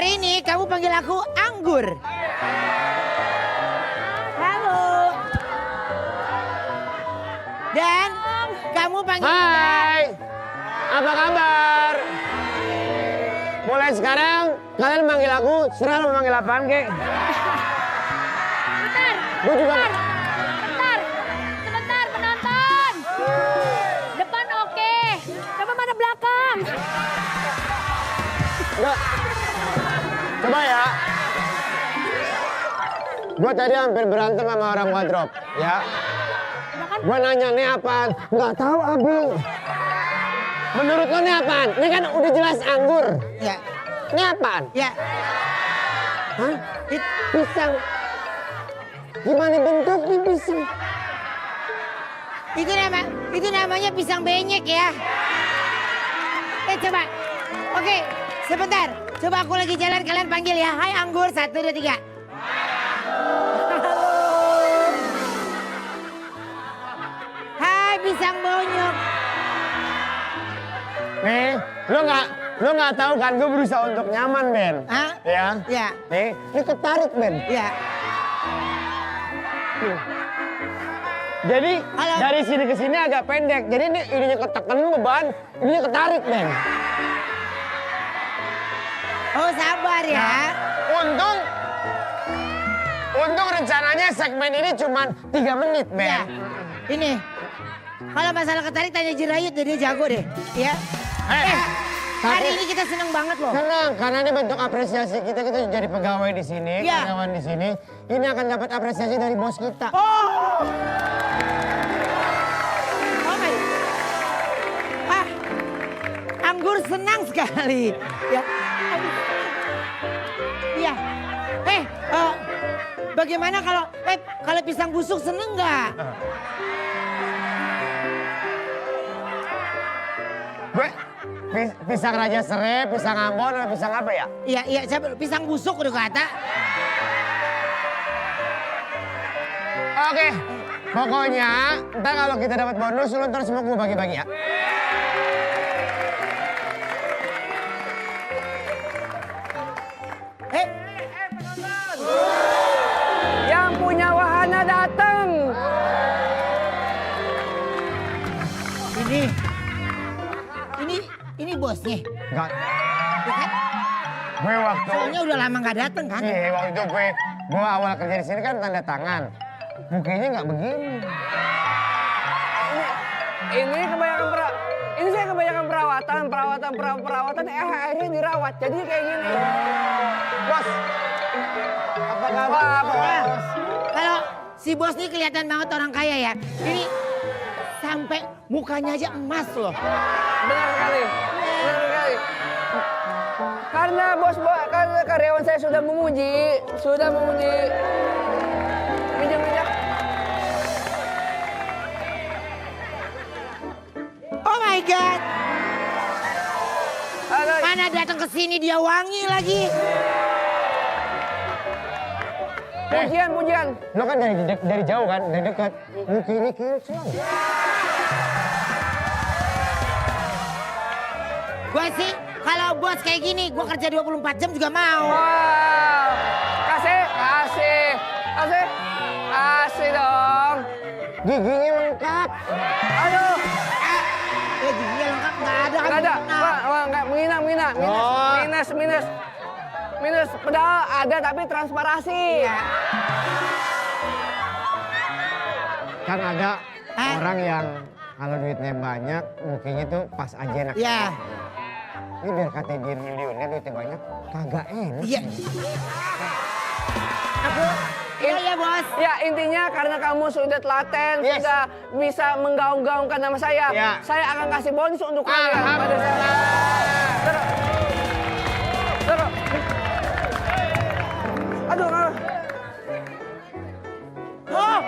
Hari ini kamu panggil aku Anggur. Halo. Dan kamu panggil Hai, apa kabar? Mulai sekarang kalian manggil aku, serah mau manggil apaan kek. Bentar, Gue juga. sebentar penonton. Depan oke, coba mana belakang? Enggak. Coba ya. Gue tadi hampir berantem sama orang wardrobe, ya. Gue nanya nih apaan? Nggak tahu Abi. Menurut lo nih apaan? Ini kan udah jelas anggur. Ya, Ini apaan? ya. Hah? Pisang. Gimana bentuknya pisang? Itu namanya pisang benyek ya. Coba. Oke, sebentar. Coba aku lagi jalan, kalian panggil ya. Hai Anggur, 1, 2, 3. Halo. Hai pisang bonyok. Nih, lo nggak tahu kan gue berusaha untuk nyaman, Ben. Hah? Ya. Ya, Nih, ini ketarik, Ben. ya. Jadi Halo. dari sini ke sini agak pendek. Jadi ininya ketekan beban, ininya ketarik, Ben. Oh sabar ya. Untung rencananya segmen ini cuma 3 menit, Ben. Ya, ini. Kalau masalah ketarik tanya Jirayut, dia jago deh. Ya. Hari ini kita seneng banget loh. Senang, karena ini bentuk apresiasi kita jadi pegawai di sini, Ya. karyawan di sini. Ini akan dapat apresiasi dari bos kita. Oh. Oh my. Ah. Anggur senang sekali. Ya. Iya. Bagaimana kalau pisang busuk seneng nggak? Gue pisang Raja Serai, pisang Ambon, atau pisang apa ya? Iya, pisang busuk udah kata. Oke, pokoknya ntar kalau kita dapat bonus, lu ntar semua gue bagi-bagi ya. Yang punya wahana datang. Ini bosnya. Enggak, Ya kan? gue waktu... Soalnya udah lama nggak dateng kan? Iya, waktu itu gue awal kerja di sini kan tanda tangan. Mukanya nggak begini. Ini saya kebanyakan perawatan. Akhirnya dirawat. Jadi kayak gini. Bos, apa kabar? Bos? Kalau si bos ini kelihatan banget orang kaya ya. Ini sampai mukanya aja emas loh. Benar sekali. Karena karena karyawan saya sudah memuji. Minjam. Oh my God. Halo. Mana datang ke sini dia wangi lagi. Pujian. Lo kan dari jauh kan, dari dekat. Mukanya kinclong. Gue sih kalau bos kayak gini, gue kerja 24 jam juga mau. Wow. Kasih dong. Giginya lengkap. Aduh. Giginya lengkap nggak ada. Nggak ada. Wah, nggak menghina. Oh. Minus. Padahal ada tapi transparasi. Kan ada Hah? orang yang kalau duitnya banyak, mukanya tuh pas aja enak. Ya. Ini biar kata dia miliuner duitnya banyak, kagak enak. Iya. Aku. Iya bos. Ya intinya karena kamu sudah telaten, Yes. sudah bisa menggaung-gaungkan nama saya. Ya. Saya akan kasih bonus untuk kalian. Alhamdulillah. Terus. Aduh. Oh.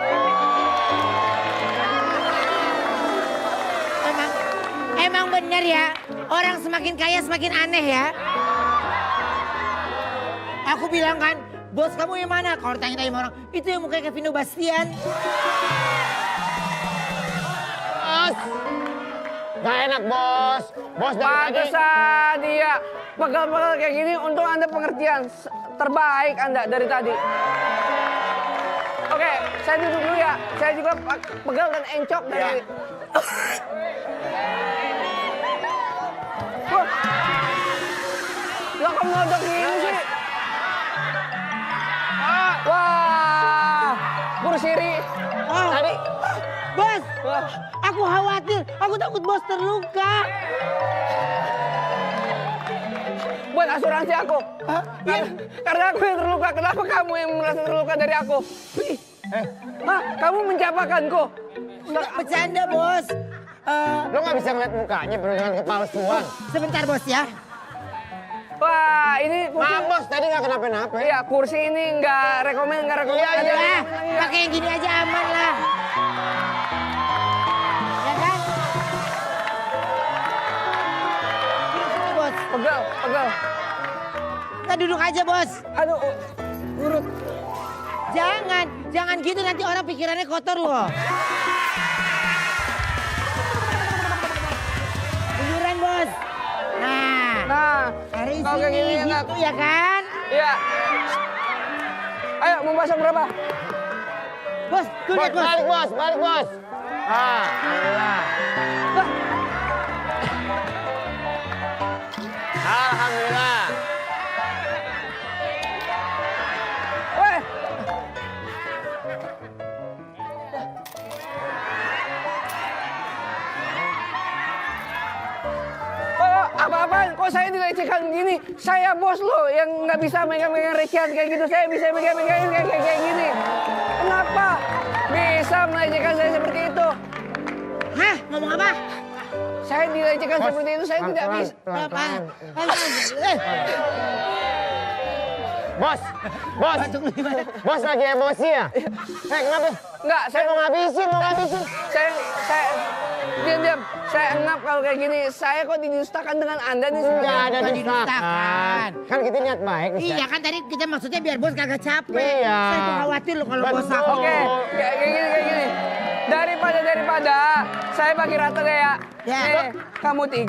Emang bener ya, orang semakin kaya semakin aneh ya. Aku bilang kan, bos kamu yang mana? Kalau tanya-tanya sama orang, itu yang mukanya kayak Vino Bastian. Bos, Gak enak, Bos. Bos dari tadi. Pantesan dia pegal-pegal kayak gini. Untung Anda pengertian. Terbaik Anda dari tadi. Oke, saya duduk dulu ya. Saya juga pegal dan encok dari... Wah. Lo kok nodok gini sih? Wah, Bursiri. Oh, Tadi. bos, Wah. aku khawatir. Aku takut bos terluka. Buat asuransi aku. Karena aku yang terluka. Kenapa kamu yang merasa terluka dari aku? Hah? Kamu mencapakanku? Nggak bercanda, bos. Lo gak bisa ngeliat mukanya penuh dengan kepalsuan. Sebentar, bos ya. Wah, ini kursi. Maaf, Bos. Tadi gak kenapa-napa. Iya, kursi ini nggak rekomen. Iya, Ada Ya, rekomen. pakai yang gini aja aman lah. Ya kan? Sini, bos. Pegal. Kita duduk aja, bos. Aduh, urut. Jangan gitu nanti orang pikirannya kotor loh. Tiduran, bos. Nah, Hari kalau kayak gini sini enak. gitu ya kan? Iya. Ayo, mau pasang berapa? Bos, tuh Bos, lihat, bos. balik, Bos. Balik, Bos. Ah, alhamdulillah. Lah, Alhamdulillah. weh. Oh, apa-apaan? Kok saya dilecehkan gini? Saya bos lo yang nggak bisa megang-megang recehan kayak gitu. Saya bisa megang-megang kayak gini. Kenapa bisa melecehkan saya seperti itu? Hah? Ngomong apa? Saya dilecehkan seperti itu. Saya tidak Pelan-pelan, bisa. pelan-pelan. Pelan-pelan. Bos, Bos. Batuk lu gimana? Bos lagi emosi ya? Kenapa? Enggak, Saya mau ngabisin. saya diam. Saya engap kalau kayak gini. Saya kok didustakan dengan Anda nih. Enggak ada Bukan didustakan. didustakan. Kan kita niat baik. Ustaz. Iya kan tadi kita maksudnya biar bos kagak capek. Iya. Saya tuh khawatir loh kalau bos Betul. sakit. Oke, kayak gini. Daripada saya bagi rata deh ya. Ya. Nih, kamu 3,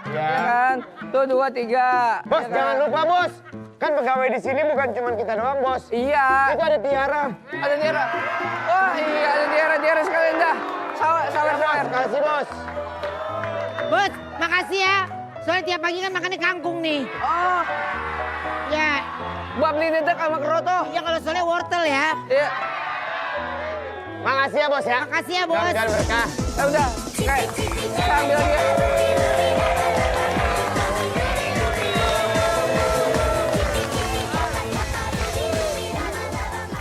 Ya. ya kan? Tuh 2, 3. Bos, jangan lupa, Bos. Kan pegawai di sini bukan cuma kita doang, Bos. Iya. Itu ada Tiara. Ada Tiara. Wah, iya ada Tiara sekalian dah. Sawer. Kasih, Bos. Bos, makasih ya. Soalnya tiap pagi kan makannya kangkung nih. Oh, Ya, buat beli dedek sama keroto. ya kalau soalnya wortel ya. Iya. Makasih ya, Bos ya. Makasih ya, Bos. Mudah-mudahan berkah. Ya udah, kayak saya ambil lagi ya.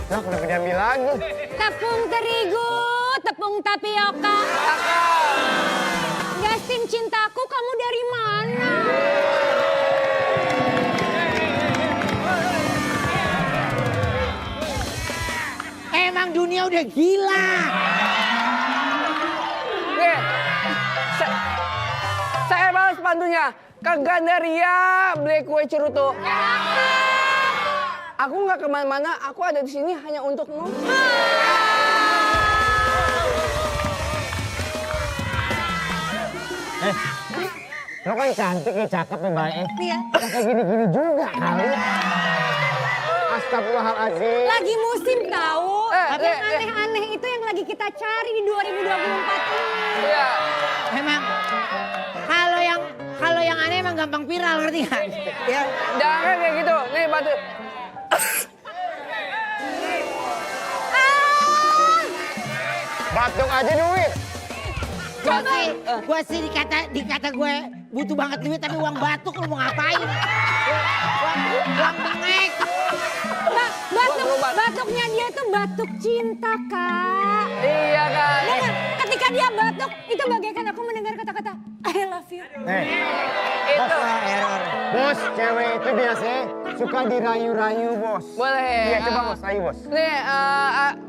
Loh, kenapa diambil lagi? Tepung terigu, tepung tapioka. Justin cintaku, kamu dari mana? Emang dunia udah gila. Oke, saya balas pantunya. Ke Gandaria beli kue cerutu. Aku nggak kemana-mana, aku ada di sini hanya untukmu. Lo kan cantik ya, cakep ya, baik. Iya. Kayak gini-gini juga kali. Astagfirullahaladzim. Lagi musim tahu. Eh, Yang aneh-aneh itu yang lagi kita cari di 2024 ini. Iya. Emang kalau yang aneh emang gampang viral, ngerti nggak? Ya. Jangan kayak gitu. Nih batu. Batuk aja duit. Gua sih dikata gue butuh banget duit tapi uang batuk lu mau ngapain? Uang bengek. Batuknya dia tuh batuk cinta, Kak. Iya kan. Dengar, ketika dia batuk, itu bagaikan aku mendengar kata-kata I love you. Itu. Bos, cewek itu biasanya suka dirayu-rayu, Bos. Boleh. Iya, coba Bos, rayu, Bos. Nih,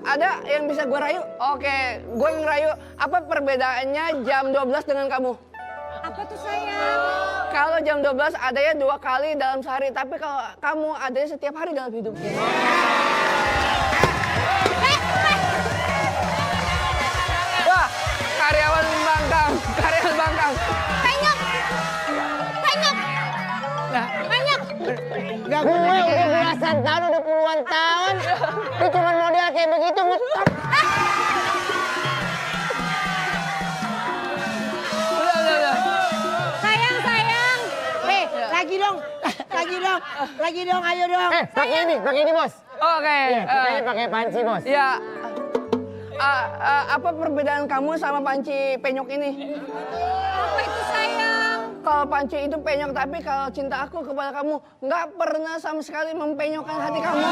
ada yang bisa gue rayu? Oke, gue yang rayu. Apa perbedaannya jam 12 dengan kamu? Apa tuh sayang? Kalau jam 12 adanya 2 kali dalam sehari, tapi kalau kamu adanya setiap hari dalam hidup. Wah, karyawan bangkang. belasan tahun, udah puluhan tahun. Itu cuma model kayak begitu ngetop. Udah. Sayang. Lagi dong, ayo dong. Pakai ini bos. Oke. Iya, kita ini pakai panci bos. Ya. Apa perbedaan kamu sama panci penyok ini? Apa itu sayang? Kalau panci itu penyok, tapi kalau cinta aku kepada kamu nggak pernah sama sekali mempenyokkan hati kamu.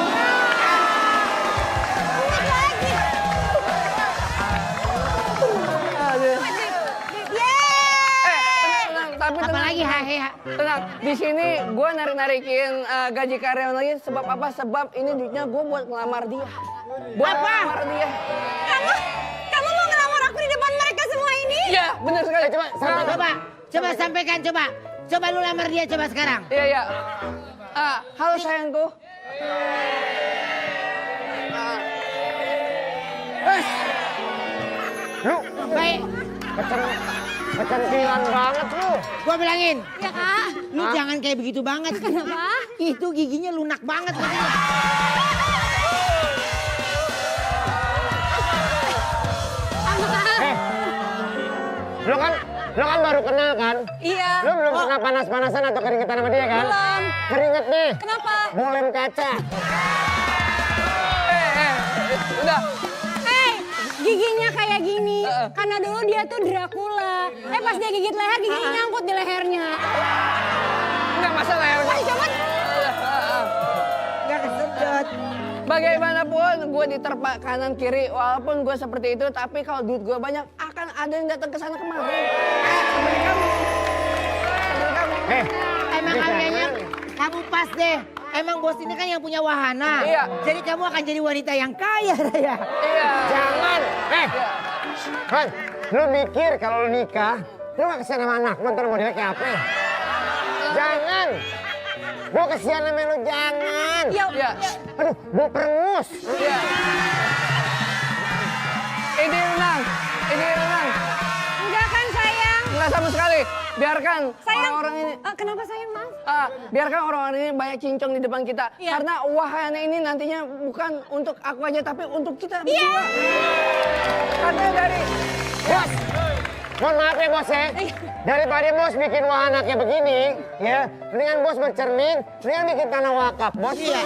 Unik lagi. Aduh. Tenang, tapi tenang. Apalagi hahe. Tenang, di sini gue narik-narikin gaji karyawan lagi. Sebab apa? Sebab ini duitnya gue buat ngelamar dia. Buat ngelamar dia. Kamu mau ngelamar aku di depan mereka semua ini? Iya, benar sekali. Coba sampaikan, coba lu lamar dia coba sekarang. Iya. Halo sayangku. Lu Baik, kecantilan banget lu. gua bilangin, Ya kak. lu jangan kayak begitu banget. Kenapa? Itu giginya lunak banget. Lu kan baru kenal kan? Iya. Lu belum pernah panas-panasan atau keringetan sama dia kan? Belum. Keringet nih. Kenapa? Mau lem kaca. Udah. Giginya kayak gini. Karena dulu dia tuh Dracula. Pas dia gigit leher, giginya nyangkut di lehernya. Enggak masalah ya. Wah, coba. Gak kesedot. Bagaimanapun gue diterpa kanan kiri, walaupun gue seperti itu, tapi kalau duit gue banyak akan ada yang datang ke sana kemari. Seperti kamu. Emang kayaknya kamu pas deh. Emang bos ini kan yang punya wahana. Iya. Jadi kamu akan jadi wanita yang kaya, Raya. Iya. Jangan. Han, lu mikir kalau lu nikah, lu gak kesian sama anak lu, ntar modelnya kayak apa? Jangan. Gua kesian sama lu, jangan. Iya. Aduh, gua perengus. Iya. Ini renang. Enggak kan sayang? Enggak sama sekali. Biarkan Sayang. orang-orang ini. Kenapa sayang, maaf? Biarkan orang-orang ini banyak cincong di depan kita. Iya. Karena wahana ini nantinya bukan untuk aku aja, tapi untuk kita Iya. berdua. Karena dari... Bos, mohon maaf ya bos ya. Daripada bos bikin wahana kayak begini, ya, mendingan bos bercermin, mendingan bikin tanah wakaf, bos. Iya.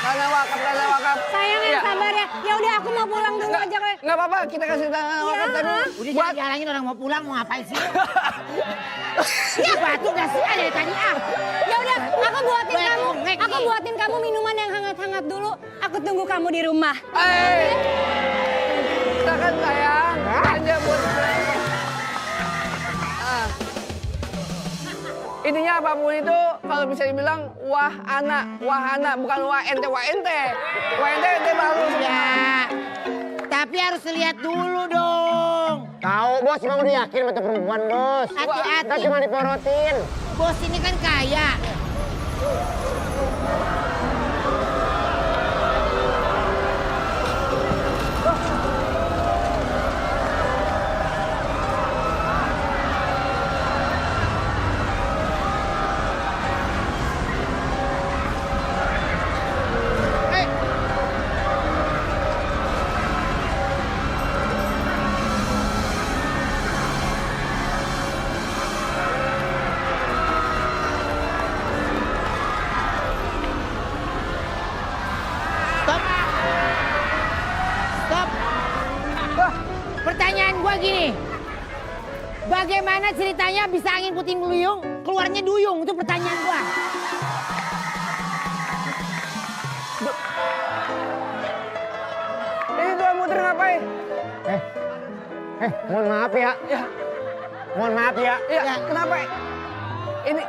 Tanah wakaf. Sayang yang Iya. sabar ya. Ya udah aku mau pulang dulu aja kayak. Nggak apa-apa, kita kasih tanah wakaf dulu. Udah jangan dihalangin orang mau pulang, mau ngapain sih? Ya batuk dah sih dari tadi Ya udah, aku buatin kamu minuman yang hangat-hangat dulu. Aku tunggu kamu di rumah. Kita kan sayang. Aja buat Intinya apapun itu kalau bisa dibilang wahana bukan wah ente. Wah ente baru. Ya, tapi harus lihat dulu dong. Tahu bos, emang udah yakin sama tuh perempuan bos. Hati-hati. Kita cuma diporotin. Bos ini kan kaya. Stop. Pertanyaan gua gini. Bagaimana ceritanya bisa angin puting beliung, keluarnya duyung? Itu pertanyaan gua. Ini tuan muter ngapain? Mohon maaf ya. Ya, Mohon maaf ya. kenapa? Ini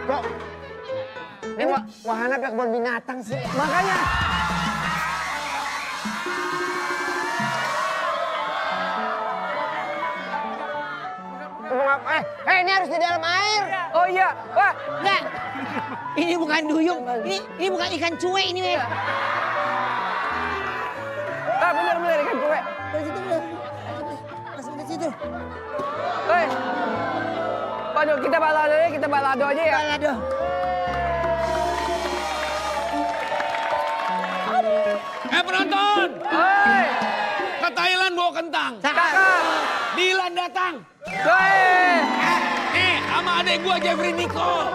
Kok ini wahana kayak kebun binatang sih. makanya. Ini harus di dalam air. Oh iya, wah. Enggak. Ini bukan duyung. Ini bukan ikan cuek ini, weh. Bener ikan cuek. Dari situ, bro. Masuk ke situ. Waduh, kita balado aja ya. Balado. Penonton! Hei, Ke Thailand bawa kentang. kakak. Dilan datang. Hei. Sama adek gua Jeffrey Nico.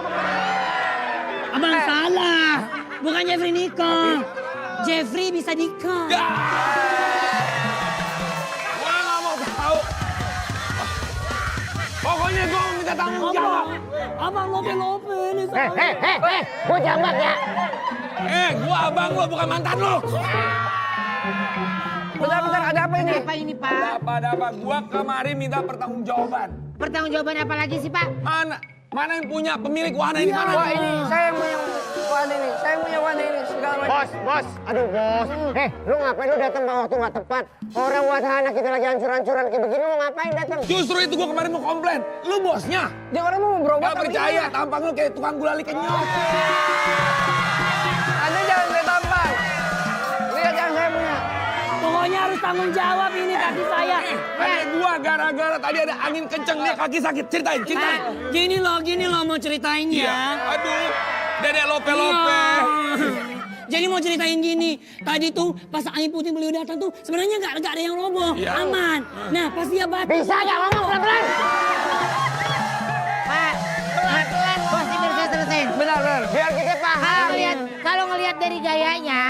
Abang salah. Bukan Jeffrey Nico. Jeffrey bisa Diko. Gua nggak mau tahu. Pokoknya gua mau minta tanggung jawab. Abang lope-lope nih. Gue jambak ya. Gua abang lo bukan mantan lo. Bentar, ada apa ini? Apa ini, Pak? Apa? Gua kemarin minta pertanggungjawaban. Pertanggungjawaban apa lagi sih, Pak? Mana yang punya pemilik wahana ini mana? Wah ini, saya yang punya wahana ini. Saya punya wahana ini segala macam. Bos. Aduh, bos. Lu ngapain lu datang waktu nggak tepat? Orang wahana kita lagi hancur-hancuran kayak begini, lu ngapain datang? Justru itu gua kemarin mau komplain. Lu bosnya. Dia orang mau berobat. Gak percaya, tampang lu kayak tukang gulali kenyot. Anda jangan lihat tampang. Lihat yang saya punya. Pokoknya harus tanggung jawab ini kaki saya. Adek gua gara-gara tadi ada angin kenceng dia kaki sakit. Ceritain. Gini loh mau ceritainnya. Iya. Aduh, dedek lope-lope. Jadi mau ceritain gini, tadi tuh pas angin puting beliau datang tuh sebenarnya nggak ada yang roboh, Iya. aman. Nah pas dia batuk. Bisa nggak ngomong pelan-pelan? Pak, pelan-pelan bos ini bisa selesai. Benar. Biar kita paham. Kalau ngelihat dari gayanya,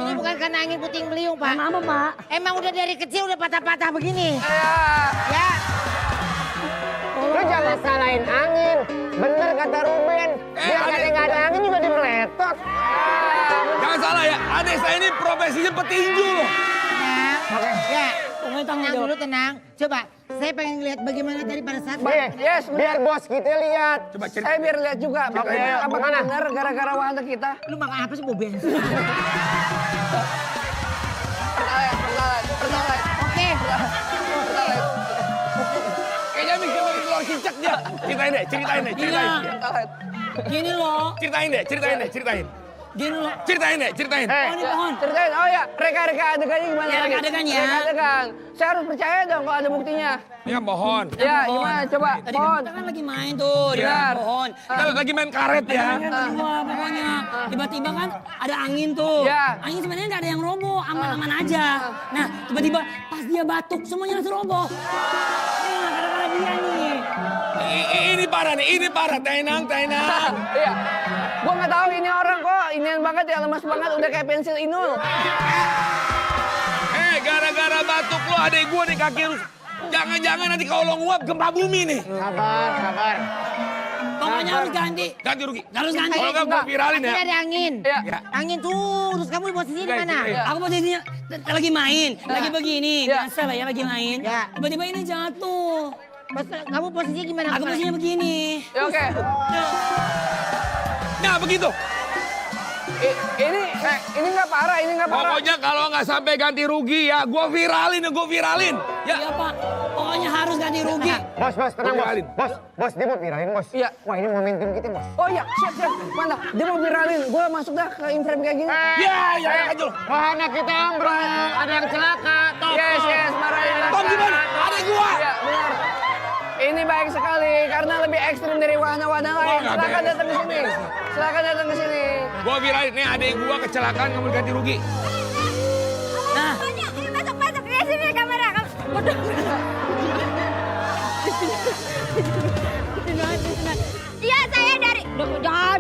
ini bukan karena angin puting beliung, Pak. Kenapa, Pak? Emang udah dari kecil udah patah-patah begini. Ya. Lu jangan salahin angin. Bener kata Ruben. Biar nggak ada angin juga dimeletot. Jangan salah ya, adek saya ini profesinya petinju loh. Ya. Tenang dulu, tenang. Coba, saya pengen lihat bagaimana tadi pada saat... Yes, biar bos kita lihat. Coba cerita. Saya biar lihat juga. Makanya apa benar gara-gara wahana kita? Lu makan apa sih, bau bensin? Pertalite. Oke. Kayaknya mikir lagi keluar cicak dia. Ceritain deh. Pertalite. Gini loh. Ceritain deh. Gini loh. Ceritain. Oh, ini pohon. Ceritain, oh ya, reka adegannya gimana? Ya, reka adegan ya. Reka adegan. Saya harus percaya dong kalau ada buktinya. Ini kan pohon. Ya, gimana? Coba, Tadi pohon. kita kan lagi main tuh di Benar. pohon. Kita lagi main karet ya. Berdua pokoknya. Tiba-tiba kan ada angin tuh. Ya. Angin sebenarnya nggak ada yang roboh, aman-aman aja. Nah, tiba-tiba pas dia batuk semuanya langsung roboh. Nah, gara-gara dia nih. Ini parah. Tenang. Iya. Gua nggak tahu ini orang kok, inian banget ya, lemas banget, udah kayak pensil inul. Gara-gara batuk lo adek gua nih kaki lu. Jangan-jangan nanti kalau lo nguap gempa bumi nih. Sabar. Pokoknya harus ganti. Ganti rugi. Harus ganti. Kalau nggak gua viralin ya. Ini ada angin. Iya. Angin tuh, terus kamu posisinya di mana? Iya. Aku posisinya lagi main, lagi begini. Iya. Biasa lah ya lagi main. Iya. Tiba-tiba ini jatuh. Kamu posisinya gimana? Aku posisinya begini. Ya, oke. Nah begitu. Ini nggak parah, Pokoknya kalau nggak sampai ganti rugi ya, gua viralin. Ya. Iya Pak, pokoknya harus ganti rugi. Bos, tenang bos. Bos, dia mau viralin bos. Iya. Wah ini momentum kita bos. Oh iya, siap. Mana? Dia mau viralin. Gua masuk dah ke inframe kayak gini. Ya, Kajol. Wahana kita ambrol, ada yang celaka. Yes, marahin. Tom gimana? Adek gua. Iya, benar. Ini baik sekali karena lebih ekstrim dari wahana-wahana lain. nggak Silakan beres. datang ke sini. Silakan datang ke sini. Gua viralin. Nih adek gua kecelakaan nggak mau ganti rugi. Nah, Ini masuk ke sini kamera. Iya, saya dari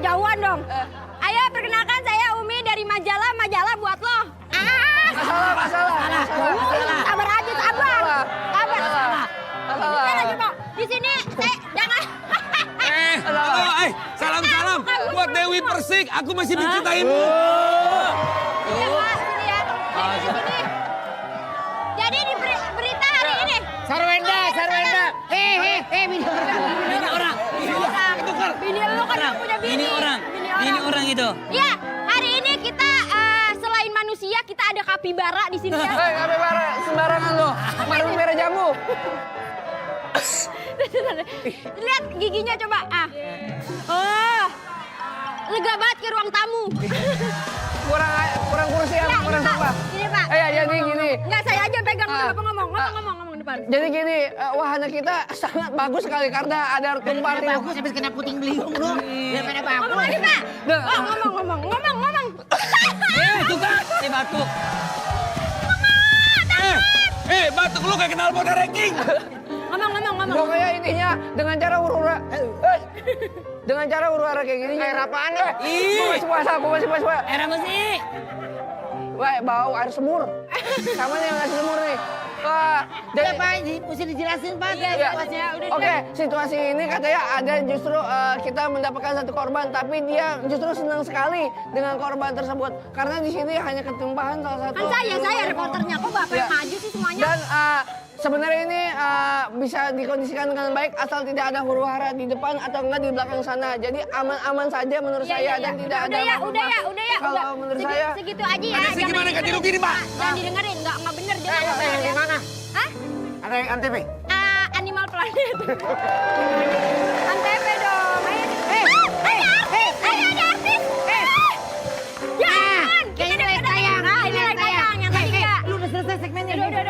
jauhan dong. Ayo perkenalkan saya Umi dari majalah buat lo. Masalah. Sabar aja, sabar. Masalah. Saya lagi mau di sini. Saya jangan. Salam. Buat Dewi Persik, aku masih mencintaimu. Iya, Pak, sini ya. Di sini. Jadi di berita hari ini. Sarwenda. Bini orang. Bini lu kan yang punya bini. Bini orang itu. Iya, hari ini kita selain manusia kita ada kapibara di sini ya. Kapibara, sembarangan lo. Marung merah jambu. Lihat giginya coba. Oh. Lega banget ke ruang tamu. Kurang kursi apa? Kurang sampah. Ini Pak. Jadi gini. Enggak, saya aja pegang dulu Bapak ngomong depan. Jadi gini, wahana kita sangat bagus sekali karena ada tumpah tiup. Bagus habis kena puting beliung lu. Daripada bagus. Ngomong aja Pak. Oh, ngomong. Tuh batuk kan? batuk. Batuk lu kayak kenal pot ranking. Ngomong. Pokoknya intinya dengan cara huru-hara. Dengan cara huru-hara kayak gini. Air apaan nih? Gue masih puasa. Air apa sih? Wah, bau air semur. Sama nih yang ngasih semur nih. Wah, Jadi apa ini? Mesti dijelasin Pak. Iya. Oke, situasi ini katanya ada justru kita mendapatkan satu korban, tapi dia justru senang sekali dengan korban tersebut karena di sini hanya ketumpahan salah satu. Kan saya reporternya, kok bapak yang maju sih semuanya? Dan sebenarnya ini bisa dikondisikan dengan baik asal tidak ada huru-hara di depan atau enggak di belakang sana. Jadi aman-aman saja menurut saya dan tidak ada Udah ya. Kalau menurut saya Segitu aja ya. Ada sih gimana ganti rugi nih, Pak? Jangan didengerin, nggak bener. Ada yang di mana? Hah? Ada yang Antv? Animal Planet. Antv dong. Ada artis. Jangan. Kayak ini like tayang. Ini like tayang. Yang tadi enggak. Lu udah selesai segmennya. Udah.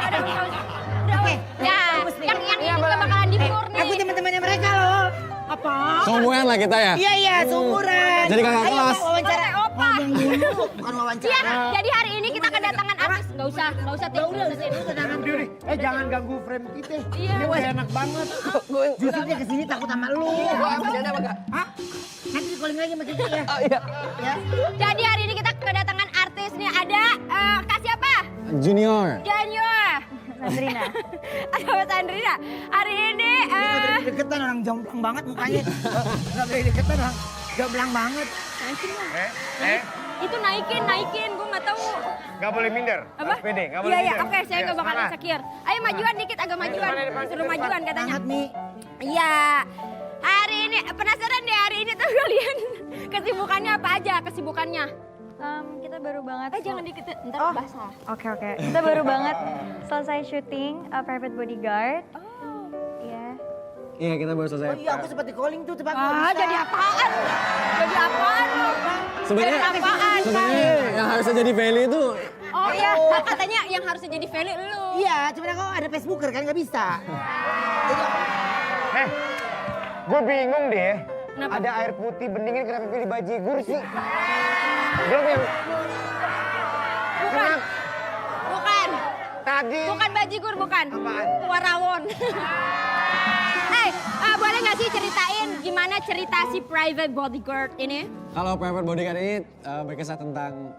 Ya, yang ini nggak bakalan dipur nih. Aku teman-temannya mereka loh. Apa? Seumuran lah kita ya? Iya, seumuran. Jadi kakak Ayo, kelas. Pak, wawancara. Opa. Bukan Iya, wawancara. jadi hari ini kita kedatangan artis. Nggak usah Tim. Jangan ganggu frame kita. Iya. Ini enak banget. Justru dia kesini takut sama lu. masih ada apa enggak? Hah? Nanti di-calling lagi sama Kiki ya. Oh iya. Ya. Jadi hari ini kita kedatangan artis nih. Ada Kak siapa? Junior. Junior. Sandrina. Ada Mbak Sandrina. Hari ini Deketan orang jomplang banget mukanya. Gak boleh deketan orang jomplang banget. naikin dong. Itu naikin. Gue nggak tahu. Gak boleh minder. Apa? Harus pede, gak boleh Iya, minder. oke, saya nggak bakal semangat. insecure. Ayo majuan dikit, agak majuan. Suruh majuan katanya. Banget nih. Iya. Hari ini penasaran deh hari ini tuh kalian kesibukannya apa aja kesibukannya? Kita baru banget. Jangan dikit, ntar basah. Oke. Kita baru banget selesai syuting Private Bodyguard. Iya. Iya, kita baru selesai. Oh iya, aku sempat di-calling tuh tempat Jadi apaan? Jadi apaan lo? Sebenarnya Jadi apaan? sebenarnya yang harusnya jadi Feli itu Oh iya, katanya yang harusnya jadi Feli lu. Iya, cuman aku ada Facebooker kan nggak bisa. gue bingung deh. Kenapa? Ada air putih bening ini kenapa pilih bajigur sih? Belum yang Bukan. Bukan. tadi. Bukan bajigur, bukan. Apaan? Warawon. Boleh nggak sih ceritain gimana cerita si Private Bodyguard ini? Kalau Private Bodyguard ini berkisah tentang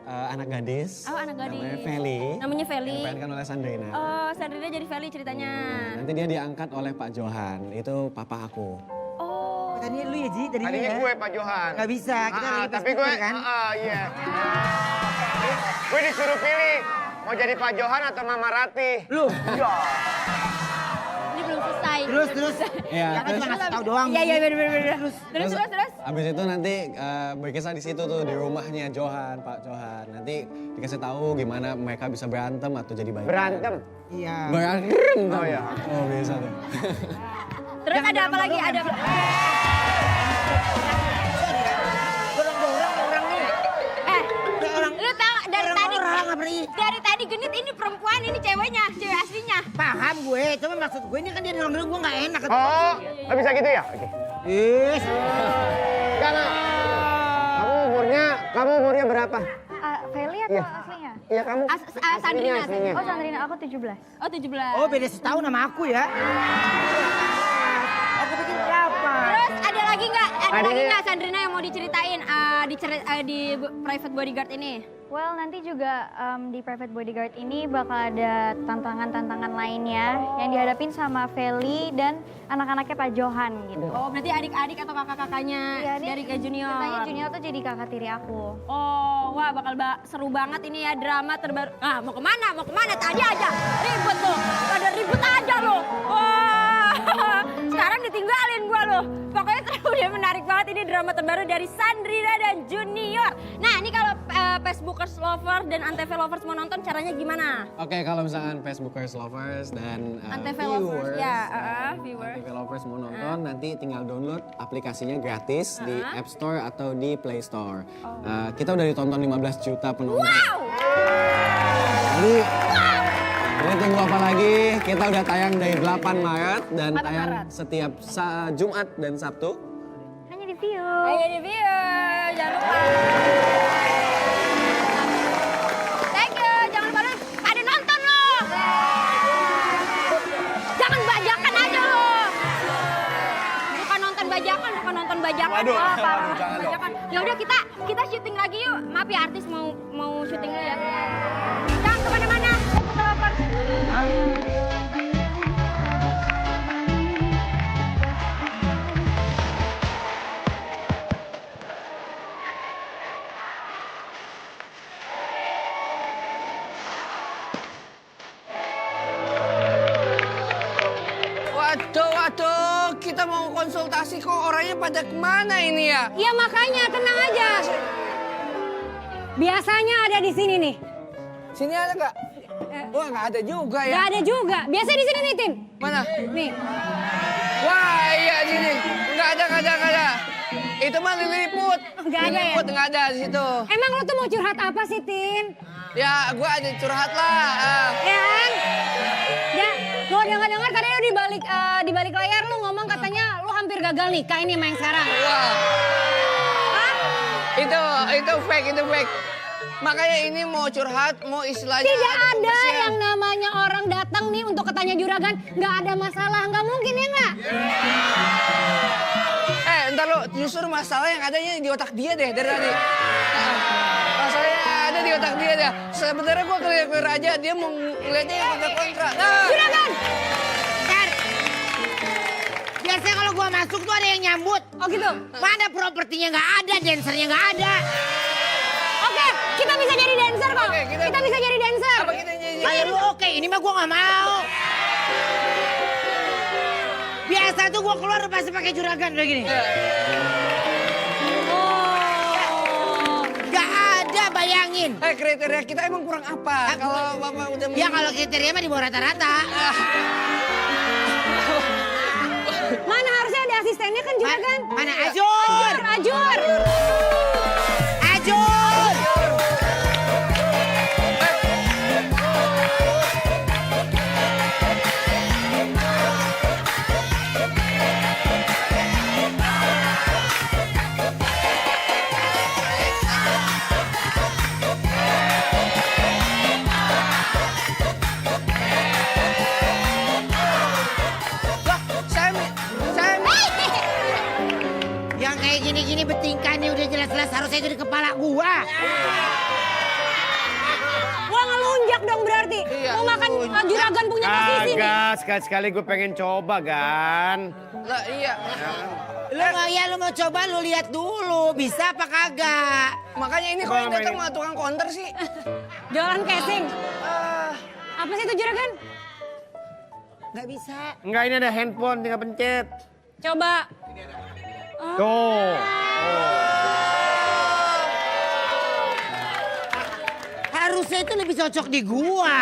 anak gadis. Oh, anak gadis. Namanya Feli. Namanya Feli. Yang diperankan oleh Sandrina. Oh, Sandrina jadi Feli ceritanya. Nanti dia diangkat oleh Pak Johan. Itu papa aku. Oh. Tadinya lu ya Ji, tadinya Tadinya ya. gue Pak Johan. Nggak bisa, kita lagi tapi gue Facebooker kan. iya. Gue disuruh pilih mau jadi Pak Johan atau Mama Rati. Lu, Ini belum selesai. terus. Iya, Kita cuma ngasih tahu doang. Iya, bener. Terus. Abis itu nanti berkisah di situ tuh di rumahnya Johan, Pak Johan. Nanti dikasih tahu gimana mereka bisa berantem atau jadi baik. Berantem? Iya. Berantem. Oh iya. Oh bisa tuh. Terus ada apa lagi? Ada apa? Dorong-dorong orangnya. Lu tahu dari tadi genit ini perempuan, ini cewek aslinya. Paham gue, cuma maksud gue ini kan dia dorong-dorong gue nggak enak. Oh, bisa gitu ya? Oke. Is. Karena kamu umurnya berapa? Feli atau Iya. aslinya? Iya kamu. Sandrina. aslinya. Oh Sandrina, aku 17. Oh 17. Oh beda setahun sama aku ya. Aku pikir berapa? Terus ada lagi nggak? Ada Adanya- lagi nggak Sandrina yang mau diceritain di Private Bodyguard ini? Well, nanti juga di Private Bodyguard ini bakal ada tantangan-tantangan lainnya yang dihadapin sama Feli dan anak-anaknya Pak Johan gitu. Oh berarti adik-adik atau kakak-kakaknya Iya, ini dari Kak Junior. Katanya Junior tuh jadi kakak tiri aku. Oh, wah bakal seru banget ini ya drama terbaru. Ah, mau kemana? Tadi aja ribut tuh. Ada ribut aja lo. Wah, sekarang ditinggalin gua lo. Pokoknya seru deh, menarik banget ini drama terbaru dari Sandrina dan Junior. Nah, ini kalau Facebookers Lovers dan Antv Lovers mau nonton caranya gimana? Oke, kalau misalkan Facebookers lovers dan Antv viewers, Lovers, ya, viewers. Antv lovers mau nonton, nanti tinggal download aplikasinya gratis di App Store atau di Play Store. Kita udah ditonton 15 juta penonton. Wow! Jadi tunggu apa lagi? Kita udah tayang dari 8 Maret dan 8 tayang Maret. setiap Jumat dan Sabtu. Hanya di view. Ayo di view, jangan lupa. bajakan, bukan nonton bajakan. Waduh, Wah, parah. waduh, jangan dong. Bajakan. Ya udah kita syuting lagi yuk. Maaf ya artis mau syuting dulu ya. Jangan kemana-mana. Saya ke telepon. Waduh, kita mau konsultasi kok orangnya pada kemana ini ya? Ya makanya tenang aja. Biasanya ada di sini nih. Sini ada nggak? Wah nggak ada juga ya. Gak ada juga. Biasa di sini nih, Tin. Mana? Nih. Wah iya sini. Nggak ada. Itu mah Liliput. Nggak ada ya? Liliput nggak ada di situ. Emang lo tuh mau curhat apa sih, Tin? Ya gua ada curhat lah. Ya kan? Ya, lo dengar-dengar tadi lo di balik layar lo ngomong katanya lo hampir gagal nikah ini sama yang sekarang. Wah. Itu fake. Makanya ini mau curhat, mau istilahnya. Tidak ada pembersihan. yang namanya orang datang nih untuk katanya juragan. Nggak ada masalah, nggak mungkin ya nggak? Entar lo justru masalah yang adanya di otak dia deh dari tadi. Masalahnya ada di otak dia deh. Sebenarnya gua clear aja, dia mau ngeliatnya yang pakai kontrak. Juragan! Ntar. Biasanya kalau gua masuk tuh ada yang nyambut. Oh gitu? Mana propertinya nggak ada, dancernya nggak ada. Oke, kita bisa jadi dancer kok. Oke, kita bisa jadi dancer. Apa kita nyanyi? Ayo lu oke, ini mah gua nggak mau. Biasa tuh gua keluar pasti pakai juragan kayak gini. Oh. Gak ada, bayangin. Kriteria kita emang kurang apa? Kalau Bapak udah Ya kalau kriteria mah di bawah rata-rata. Mana harusnya ada asistennya kan juragan? Mana Ajur? Ajur. Ajur! Lah, saya Yang kayak gini-gini betingkah nih udah jelas-jelas harusnya itu di kepala gua. Wah ngelunjak dong berarti. Iya, Mau makan juragan punya posisi nih. Agak, sekali-sekali gue pengen coba, Gan. lah iya. Lu mau coba lu lihat dulu bisa apa kagak. Makanya ini kok yang datang mah tukang counter sih. Jualan casing. Apa sih itu juragan? Nggak bisa. Enggak, ini ada handphone, tinggal pencet. Coba. Tuh. Harusnya itu lebih cocok di gua.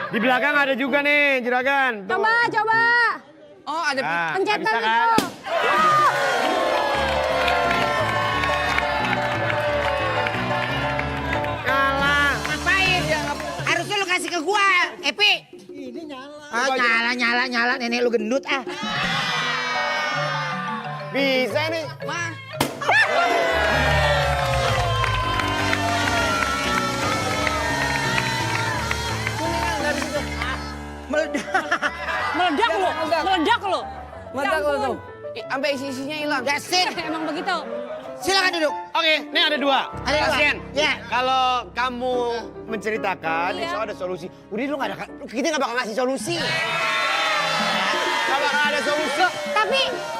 Di belakang ada juga nih, juragan. Tuh. Coba. Oh ada Nah, Pencetan bisa itu. kan? Kalah. Ngapain? Harusnya lu kasih ke gua, Epi. Ini nyala. Nyala. Nenek lu gendut ah. Bisa nih. mah. Kuningan dari situ. Meledak. Meledak lo. Mantap Ya lo ampun. tuh. Sampai isi-isinya hilang. Dasin. Emang begitu. Silakan duduk. Oke, ini ada dua. Ada dua. Pasien. Ya. Kalau kamu menceritakan, Iya. insya Allah ada solusi. Udah lu nggak ada, kita nggak bakal ngasih solusi. Nggak bakal ada solusi.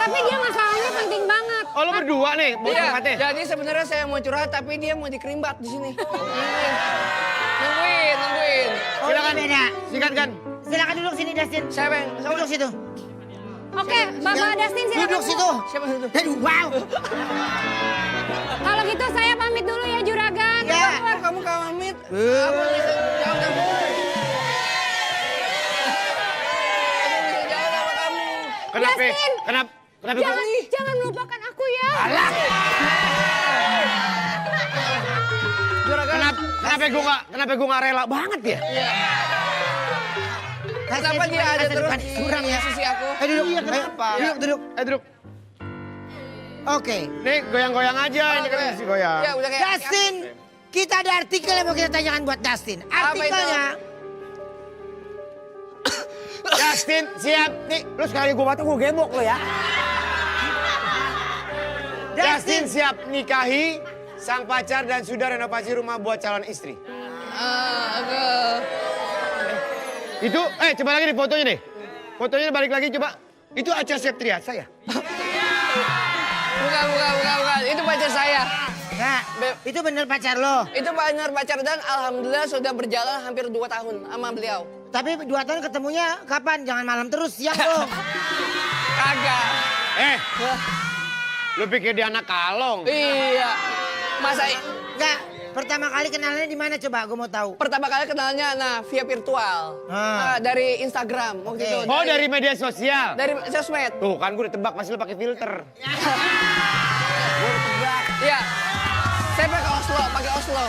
Tapi dia masalahnya penting banget. Oh, lu berdua nih, mau Iya, curhatnya? jadi sebenarnya saya mau curhat tapi dia mau dikerimbat di sini. Nungguin. Oh, Silakan. ini beda. Sikat kan? Silakan duduk sini, Dasin. Siapa yang? Duduk situ. Oke, Bapak Dustin silakan. Duduk situ. Siapa itu? Aduh, wow. Kalau gitu saya pamit dulu ya juragan. Ya. Oh, kamu pamit? Apa bisa jauh sama jauh sama kamu? Kenapa? Yasmin! Kenapa? Jangan melupakan aku ya. Juragan. Kenapa gue nggak rela banget ya? Kenapa dia ada terus di suram ya? sisi aku? Duduk. Iya, kenapa? Duduk. Duduk. Oke. Nih, goyang-goyang aja. Ini kan mesti goyang. Ya udah kayak. Dustin, kita ada artikel yang mau kita tanyakan buat Dustin. Apa itu? Artikelnya, Justin, siap. Nih, lu sekali gue batuk, gue gebok lo ya. Justin siap nikahi sang pacar dan sudah renovasi rumah buat calon istri. Itu, coba lagi nih fotonya nih. Fotonya balik lagi coba. Itu Acha Septriasa ya? Bukan. Itu pacar saya. Enggak, itu bener pacar lo. Itu benar pacar dan alhamdulillah sudah berjalan hampir 2 tahun sama beliau. Tapi 2 tahun ketemunya kapan? Jangan malam terus, siang dong. Kagak. Lu pikir dia anak kalong? Iya. Masa Enggak, pertama kali kenalnya di mana coba? Gue mau tahu. pertama kali kenalnya via virtual. Dari Instagram waktu itu. Oh, dari media sosial? Dari sosmed. Tuh kan gue udah tebak pasti lu pakai filter. Iya. Saya pakai Oslo.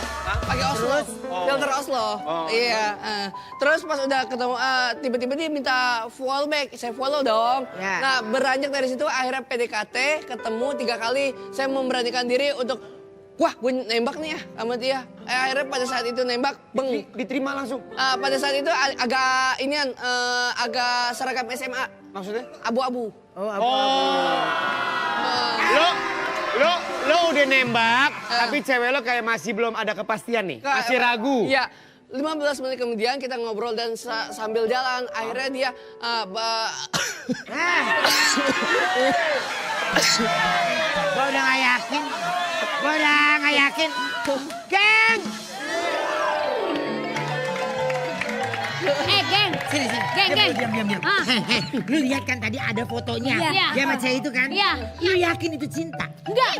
Terus? Filter Oslo. Iya. Terus pas udah ketemu, tiba-tiba dia minta follow back. Saya follow dong. Ya. Nah, beranjak dari situ akhirnya PDKT, ketemu 3 kali. Saya memberanikan diri untuk, wah gue nembak nih ya sama dia. Akhirnya pada saat itu nembak, beng. Diterima langsung? Pada saat itu agak agak seragam SMA. Maksudnya? Abu-abu. Lo udah nembak, tapi cewek lo kayak masih belum ada kepastian nih, masih ragu. Iya, 15 menit kemudian kita ngobrol dan sambil jalan, akhirnya dia Gue udah gak yakin. Geng! Geng. Sini. Geng. Diam. Lu lihat kan tadi ada fotonya. Iya. Dia sama cewek itu kan? Iya. Lu yakin itu cinta? Enggak.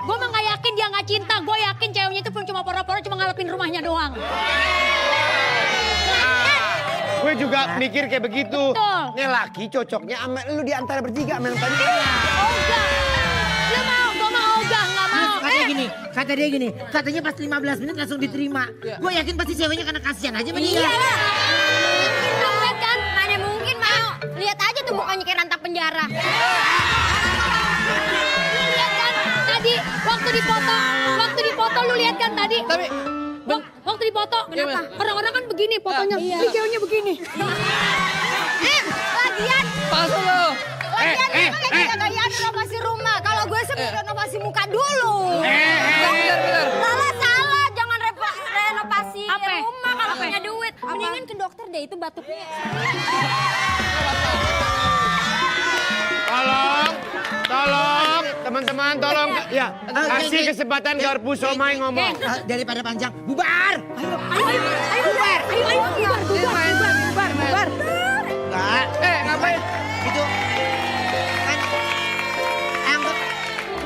Gue mah gak yakin dia gak cinta. Gue yakin ceweknya itu pun cuma pura-pura cuma ngarepin rumahnya doang. Gue juga mikir kayak begitu. Betul. Nih laki cocoknya sama lu di antara bertiga sama yang tadi. Ogah. Lu mau? Gue mau ogah, gak mau. Kata dia gini, katanya pas 15 menit langsung diterima. Gue yakin pasti ceweknya karena kasihan aja sama dia. Iya lah. Dompet kan? Mana mungkin mau. Lihat aja tuh mukanya kayak rantap penjara. Lu lihat kan tadi waktu dipoto lu lihat kan tadi? Tapi Waktu dipoto, kenapa? Orang-orang kan begini fotonya, ini ceweknya begini. Lagian. palsu lo. Lagian kita gayaan renovasi rumah. Kalau gue sih renovasi muka dulu. Bener. Salah, jangan renovasi Apa? rumah kalau punya duit. Mendingan ke dokter deh, itu batuknya. Tolong, teman-teman tolong. Ya, kasih kesempatan Garpu Somai ngomong. Daripada panjang, bubar! Ayo, bubar. Enggak, Ngapain? itu kan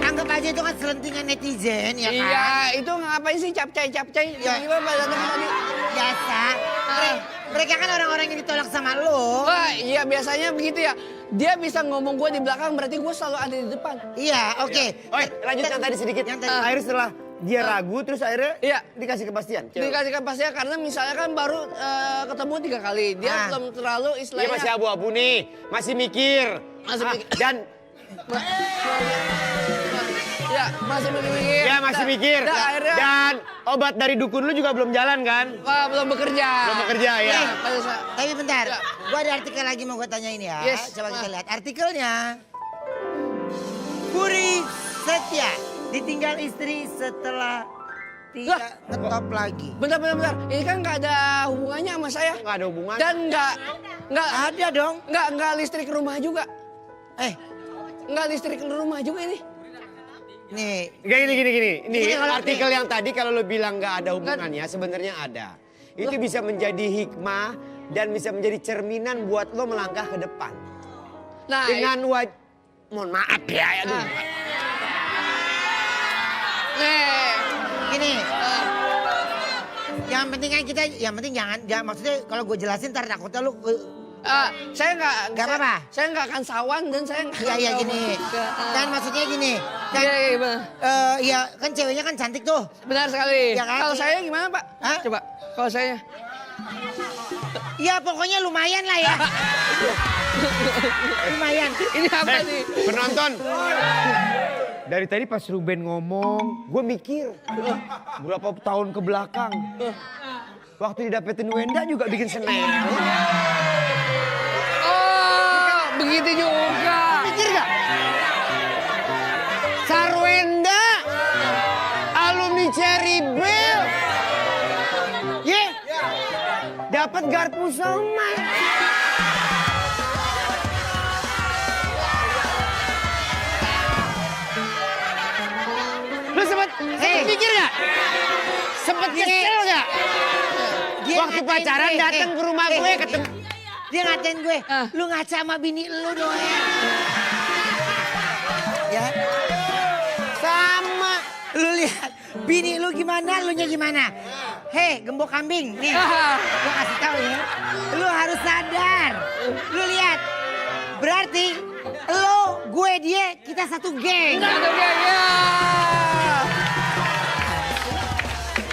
anggap aja itu kan selentingan netizen ya kan? Iya, itu ngapain sih capcay? Ya. Tiba-tiba pada tadi. Biasa. Mereka kan orang-orang yang ditolak sama lo. Wah, iya biasanya begitu ya. Dia bisa ngomong gue di belakang, berarti gue selalu ada di depan. Iya, oke. Lanjut yang tadi sedikit. Yang tadi. Akhirnya setelah dia ragu, terus akhirnya Iya. dikasih kepastian. cewek. Dikasih kepastian karena misalnya kan baru ketemu 3 kali. Dia belum terlalu Dia istilahnya. masih abu-abu nih, masih mikir. Masih mikir. Dan Ya, masih mikir. dia masih mikir. Nah, akhirnya Dan obat dari dukun lu juga belum jalan kan? wah, belum bekerja. Belum bekerja ya. Iya, pada saat. Tapi bentar, Ya. gua ada artikel lagi mau gua tanyain ya. Yes. Coba kita lihat artikelnya. Puri Setia ditinggal istri setelah tidak ngetop lagi. Bentar. Ini kan nggak ada hubungannya sama saya. Nggak ada hubungan. Dan nggak Ada dong. nggak listrik rumah juga. Nggak Listrik rumah juga ini. Nih, Gini. Ini Ini kalau- artikel yang tadi kalau lo bilang nggak ada hubungannya, sebenarnya ada. Itu bisa menjadi hikmah dan bisa menjadi cerminan buat lo melangkah ke depan. Nah, Dengan mohon maaf ya, aduh. gini. Yang penting kan kita, yang penting jangan maksudnya kalau gue jelasin ntar takutnya lu. saya nggak apa-apa. Saya nggak akan sawan dan saya nggak. Iya gini. Kan maksudnya gini. Kan, Iya, benar. iya kan ceweknya kan cantik tuh. Benar sekali. Ya kan? Kalau saya gimana Pak? Hah? Coba. Kalau saya. Ya pokoknya lumayan lah ya. Lumayan. Ini apa nih? Penonton. Dari tadi pas Ruben ngomong, gue mikir berapa tahun ke belakang. Waktu didapetin Wenda juga bikin seneng. begitu juga. Mikir gak? Sarwenda, alumni Cherry Bell, dapat garpu somai. Lu sempet mikir gak? Sempet kesel gak? Waktu pacaran datang ke rumah gue ketemu. Dia ngatain gue, lu ngaca sama bini lu dong ya. Sama, lu lihat bini lu gimana, lu nya gimana. Hei, gembok kambing, nih, gua kasih tahu ya. Lu harus sadar, lu lihat, berarti lu, gue, dia, kita satu geng. Satu geng, ya.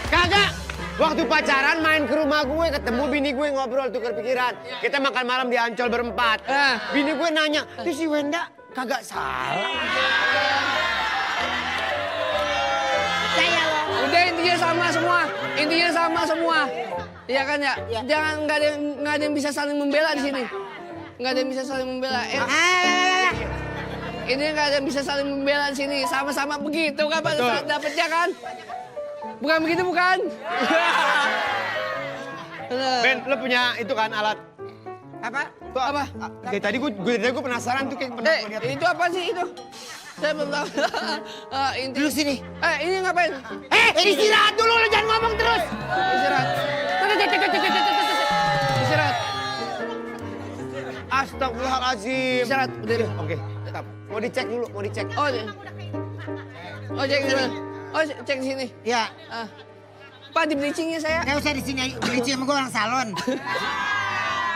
Kagak. Waktu pacaran main ke rumah gue, ketemu bini gue ngobrol tukar pikiran. Kita makan malam di Ancol berempat. Bini gue nanya, itu si Wenda kagak salah. Saya loh. Udah intinya sama semua. Intinya sama semua. Iya kan ya? Jangan nggak ada yang bisa saling membela di sini. Nggak ada yang bisa saling membela. Ini nggak ada yang bisa saling membela di sini. Sama-sama begitu kan pada saat dapetnya kan? Bukan begitu bukan? Ben, lo punya itu kan alat? Apa? Tuh apa? Dari tadi gue penasaran tuh kayak pernah lihat. Itu apa sih itu? Saya belum tahu. Dulu sini. Ini ngapain? Istirahat dulu, lu jangan ngomong terus. Istirahat. Istirahat. Astagfirullahaladzim. Istirahat. Udah deh. Oke, tetap. Mau dicek dulu, mau dicek. Oh cek di mana? Oh cek di sini. Ya. Pak di bleachingnya saya. Nggak usah di sini, bleaching sama gue orang salon.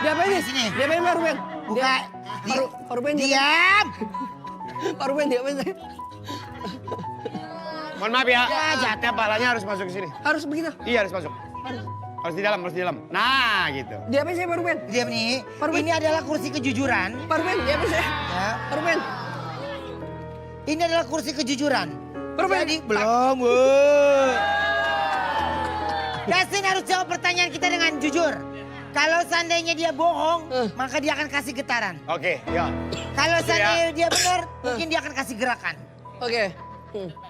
Diapain nih? Sini. Diapain Pak Ruben? Buka. Pak Ruben Diam. Pak Ruben diapain saya? Mohon maaf ya. Jatah palanya harus masuk ke sini. Harus begitu? Iya harus masuk. Harus di dalam, harus di dalam. Nah gitu. Diapain saya Pak Ruben? Diam nih. Pak Ruben. Ini adalah kursi kejujuran. Pak Ruben diapain saya? Ya. Pak Ruben. Ini adalah kursi kejujuran. Pak Ruben. Jadi belum. Dustin harus jawab pertanyaan kita dengan jujur. Kalau seandainya dia bohong, maka dia akan kasih getaran. Oke, ya. Kalau seandainya dia benar, mungkin dia akan kasih gerakan. Oke.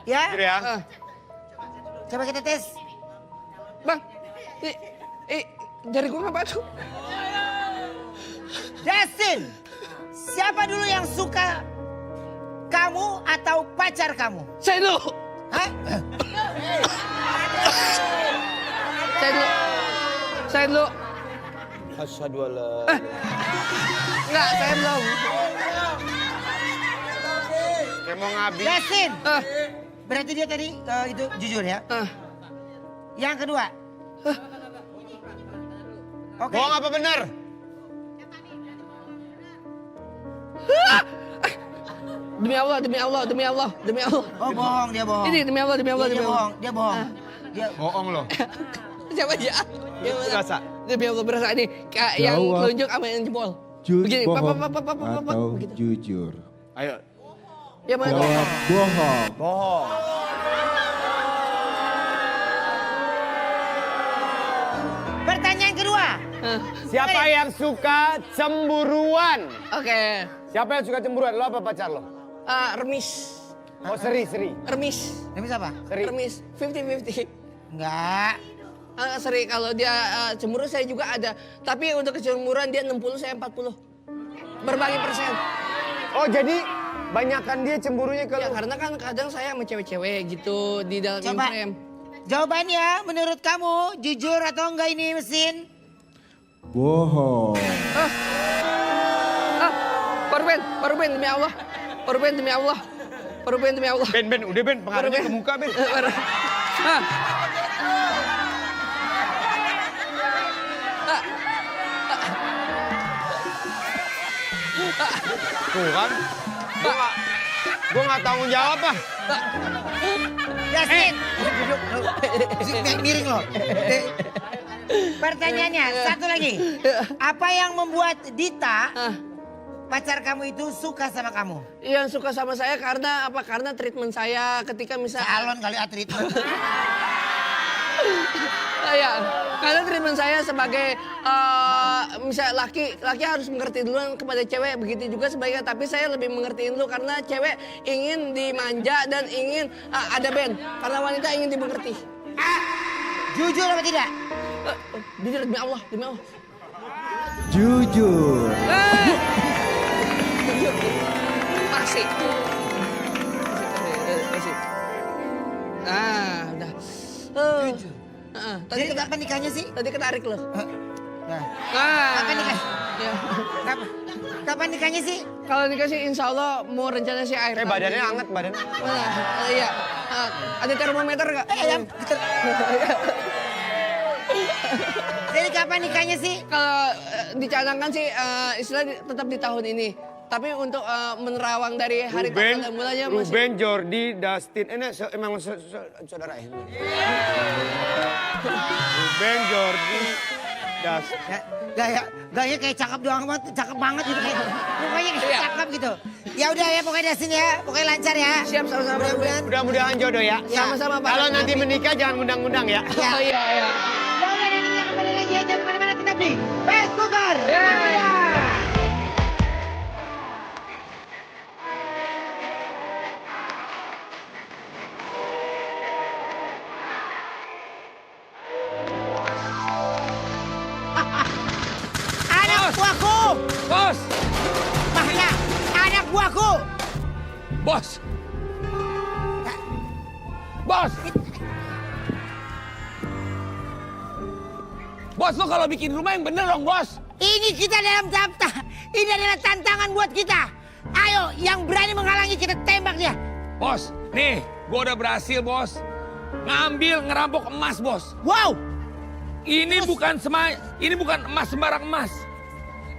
Ya? Gitu ya. Coba kita tes. Bang. Jari gua ngapa tuh? Dustin, siapa dulu yang suka kamu atau pacar kamu? Saya dulu. Hah? Saya dulu. Asyhadu alla. Enggak, saya belum. Kayak mau ngabis. Dustin, berarti dia tadi itu jujur ya? Yang kedua. Oke. Bohong apa benar? Demi Allah, demi Allah, demi Allah, demi Allah. Oh bohong, dia bohong. Ini demi Allah, demi Allah, Dia demi Allah. bohong, dia bohong. Dia Bohong loh. Siapa aja? Berasa. Demi Allah berasa ini kayak yang telunjuk sama yang jempol. Begini, bohong atau begitu. Jujur. Ayo. Ya mana? Jawab bohong. Bohong. Pertanyaan kedua. Siapa yang suka cemburuan? Oke. Siapa yang suka cemburuan? Lo apa pacar lo? Remis. Oh seri. Remis. Ini siapa? Seri. Remis. 50-50. Enggak. Seri kalau dia cemburu saya juga ada. Tapi untuk kecemburuan dia 60 saya 40. Berbagi persen. Oh jadi banyakan dia cemburunya ke Ya lo? karena kan kadang saya sama cewek-cewek gitu di dalam Coba. frame. Jawabannya menurut kamu jujur atau enggak ini mesin? Bohong. Pak Ruben demi Allah. Pak Ruben demi Allah. Pak Ruben demi Allah. Ben, udah Ben, pengaruhnya ke muka Ben. Tuh kan, gue nggak tanggung jawab ah. Dustin, duduk. Miring lo. Pertanyaannya, satu lagi. Apa yang membuat Dita, pacar kamu itu suka sama kamu? Yang suka sama saya karena apa? Karena treatment saya ketika misalnya Salon kali treatment. Ya, karena treatment saya sebagai misal laki harus mengerti dulu kepada cewek, begitu juga sebaliknya. Tapi saya lebih mengertiin dulu karena cewek ingin dimanja dan ingin ada band. Karena wanita ingin dimengerti. Jujur apa tidak? Jujur demi Allah, demi Allah. Jujur. Masih. Ah, udah. Jujur. Jadi kapan nikahnya sih? Tadi ketarik loh. Nah, Ah. kapan nikah? Ya. Kapan nikahnya sih? Kalau nikah sih insya Allah mau rencana sih akhir tahun. Badannya hangat, badannya. Iya. Ada termometer nggak? Ayam. Jadi kapan nikahnya sih? Kalau dicanangkan sih istilah tetap di tahun ini. Tapi untuk menerawang dari hari tanggal mulanya masih. Ruben, Jordi, Dustin, ini emang saudara ya? Ruben, Jordi, Dustin. Gaya kayak cakep doang banget, cakep banget gitu kayak. Mukanya kayak cakep gitu. Ya udah ya pokoknya Dustin ya, pokoknya lancar ya. Siap sama-sama. Mudah-mudahan jodoh ya. Sama-sama Pak. Kalau nanti menikah jangan ngundang-ngundang ya. Ya. Oh iya. Ya udah dan ini kembali lagi aja kemana-mana tetap di Best Cooker. Anak buahku, Bos! mana anak buahku? Bos! Bos! Bos, lo kalau bikin rumah yang bener dong, Bos. Ini kita dalam ini adalah tantangan buat kita. Ayo, yang berani menghalangi kita tembak dia. Bos, nih, gua udah berhasil, Bos. Ngerampok emas, Bos. Wow, Ini bukan emas sembarang emas.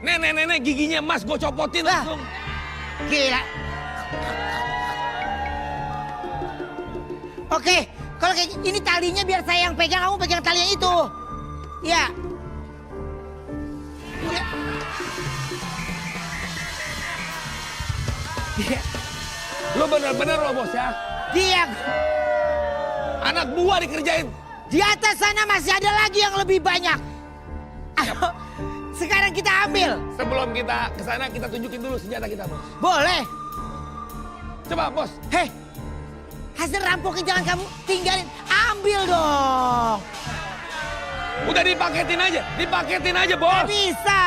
Nenek giginya emas gue copotin Lah. langsung. gila. Oke, kalau kayak ini talinya biar saya yang pegang, kamu pegang tali yang itu. Ya. Ya. Ya. Lo bener-bener lo, Bos ya. Dia Anak buah dikerjain. di atas sana masih ada lagi yang lebih banyak. Ayo, sekarang kita ambil. Sebelum kita ke sana kita tunjukin dulu senjata kita, Bos. Boleh. Coba, Bos. Hei, hasil rampoknya jangan kamu tinggalin. Ambil dong. Udah dipaketin aja, Bos. Gak bisa.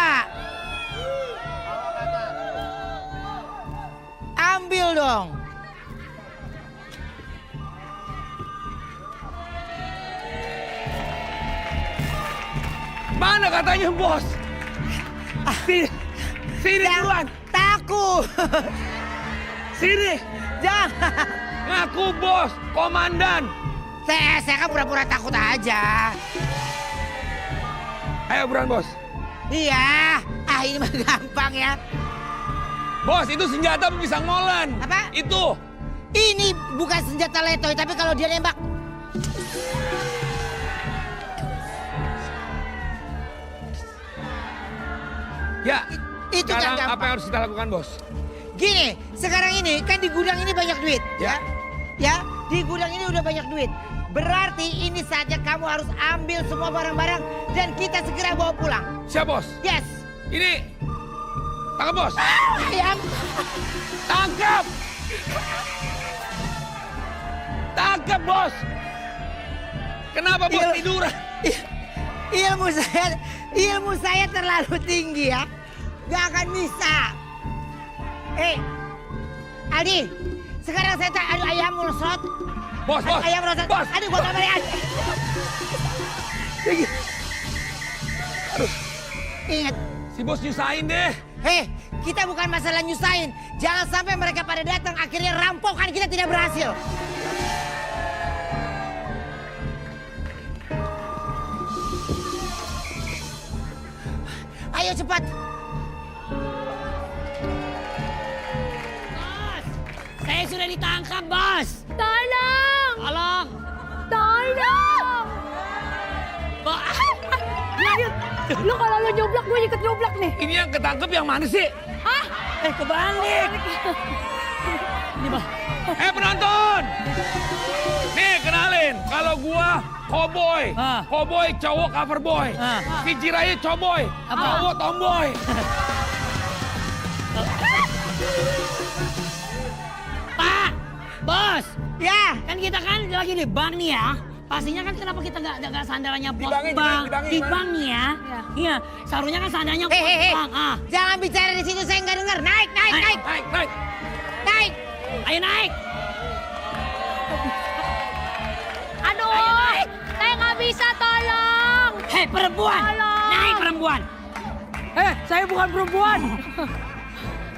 Ambil dong. Mana katanya, Bos? Sini duluan. Takut. Sini. Jangan. Ngaku, Bos. Komandan. Saya kan pura-pura takut aja. Ayo, buruan, Bos. Iya. Ini mah gampang ya. Bos, itu senjata pisang molen. Apa? Itu. Ini bukan senjata letoy, tapi kalau dia nembak. Ya. Itu kan Sekarang gampang. apa yang harus kita lakukan, Bos? Gini, sekarang ini kan di gudang ini banyak duit. Ya. Ya, di gudang ini udah banyak duit. Berarti ini saatnya kamu harus ambil semua barang-barang dan kita segera bawa pulang. Siap, Bos. Yes. Ini. Tangkap, Bos. Ayam. Tangkap. Tangkap, Bos. Kenapa, Bos, tiduran? Ilmu saya terlalu tinggi ya. Gak akan bisa. Aldi, sekarang saya adu ayam melosot. Bos. Ayam melosot. Bos. Aduh, gua gak balik. Ingat, Si Bos nyusahin deh. kita bukan masalah nyusahin. Jangan sampai mereka pada datang akhirnya rampokan kita tidak berhasil. Ayo cepat. Bos, saya sudah ditangkap, Bos. Tolong! Tolong. Tolong! Lu kalau lu nyoblak, gue ikut nyoblak nih. Ini yang ketangkep yang mana sih? Hah? Kebalik. Penonton. Nih, kenalin. Kalau gua cowboy. Cowboy cowok cover boy. Si Jiraiya cowboy. Cowok tomboy. Pak, bos, Ya. kan kita kan lagi di bank nih ya. Pastinya kan kenapa kita nggak sandarannya bos Dibangin, bank dibangin, di dibangin. bank nih ya? Iya, seharusnya kan sandaranya bos Hei. bank. Jangan bicara di situ, saya nggak dengar. Naik. Naik. Ayo naik. Aduh, saya nggak bisa, tolong. Hei perempuan, Tolong. naik perempuan. Saya bukan perempuan.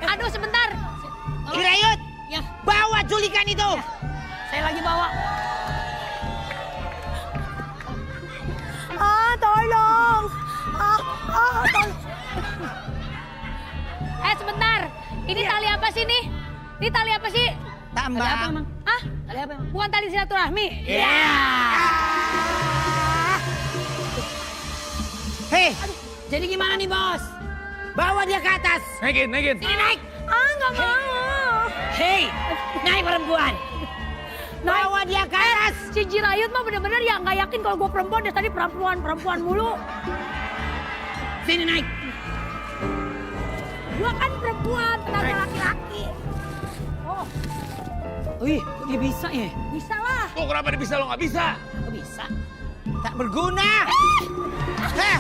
Aduh, sebentar. Jirayut, Ya, bawa culikan itu. saya lagi bawa. Tolong. Tolong. Sebentar. Ini tali apa sih nih? Ini tali apa sih? Tali apa Tambah. emang? Hah? Tali apa emang? Bukan tali silaturahmi? Iya. Hei, Jadi gimana nih bos? bawa dia ke atas. Naikin. Sini naik. Nggak mau. Hei, naik perempuan. Bawa dia ke atas. Si Jirayut mah bener-bener ya nggak yakin kalau gue perempuan. Dia tadi perempuan mulu. Sini naik. Gue kan perempuan, tenaga laki-laki. Oh, Wih, kok dia bisa ya? bisa lah. Tuh kenapa dia bisa lo nggak bisa? Kok bisa? Tak berguna. Heh,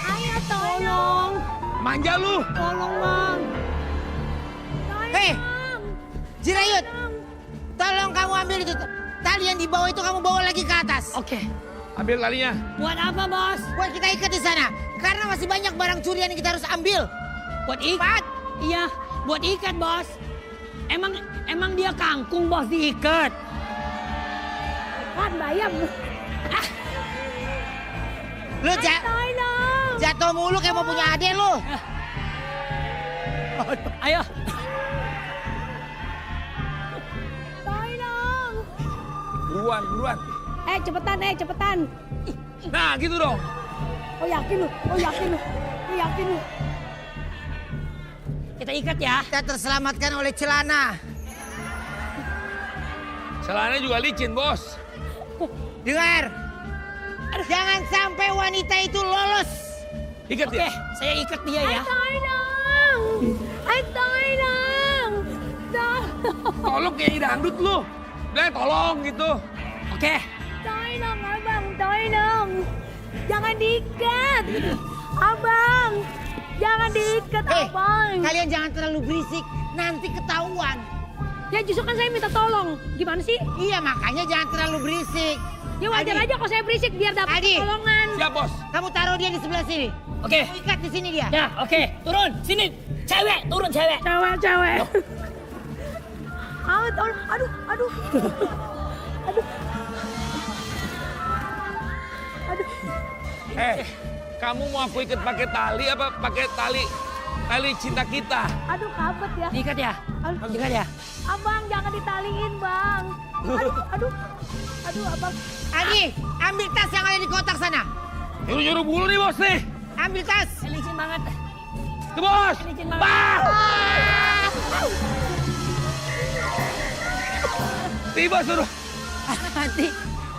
Ayo tolong. Manja lu. Tolong bang. hei, Jirayut, tolong kamu ambil itu tali yang di bawah itu, kamu bawa lagi ke atas. Oke. Ambil talinya. Buat apa bos? Buat kita ikat di sana, karena masih banyak barang curian yang kita harus ambil. Buat ikat? Iya, buat ikat bos. Emang dia kangkung bos diikat. Kan bayam. Lu Tolong. jatuh mulu kayak mau punya adik lu. Ayo. Tolong. Buruan. Cepetan. Nah gitu dong. Oh yakin lu. Kita ikat ya. Kita terselamatkan oleh celana. Celananya juga licin bos. Dengar, jangan sampai wanita itu lolos. Ikat Oke, ya. saya ikat dia ya. Tolong. Tolong. Tolong kayak dangdut lu. Udah tolong gitu. Oke. Tolong abang, tolong. Jangan diikat. Abang, jangan diikat abang. Kalian jangan terlalu berisik, nanti ketahuan. Ya justru kan saya minta tolong. Gimana sih? Iya, makanya jangan terlalu berisik. Ya wajar Adi. aja kalau saya berisik biar dapat Adi. pertolongan. Siap bos. Kamu taruh dia di sebelah sini. Oke. Kamu ikat di sini dia. Ya, oke. Turun. Sini. Cewek, turun cewek. Cewek. Tolong. Aduh. Kamu mau aku ikat pakai tali apa pakai tali cinta kita? Aduh kabet ya. Ikat ya. Ikat ya. Abang jangan ditaliin bang. Aduh abang. Adi, ambil tas yang ada di kotak sana. Nyuruh bulu nih bos nih. Ambil tas. Licin banget. Tuh bos. Licin banget. Bah! Tiba suruh.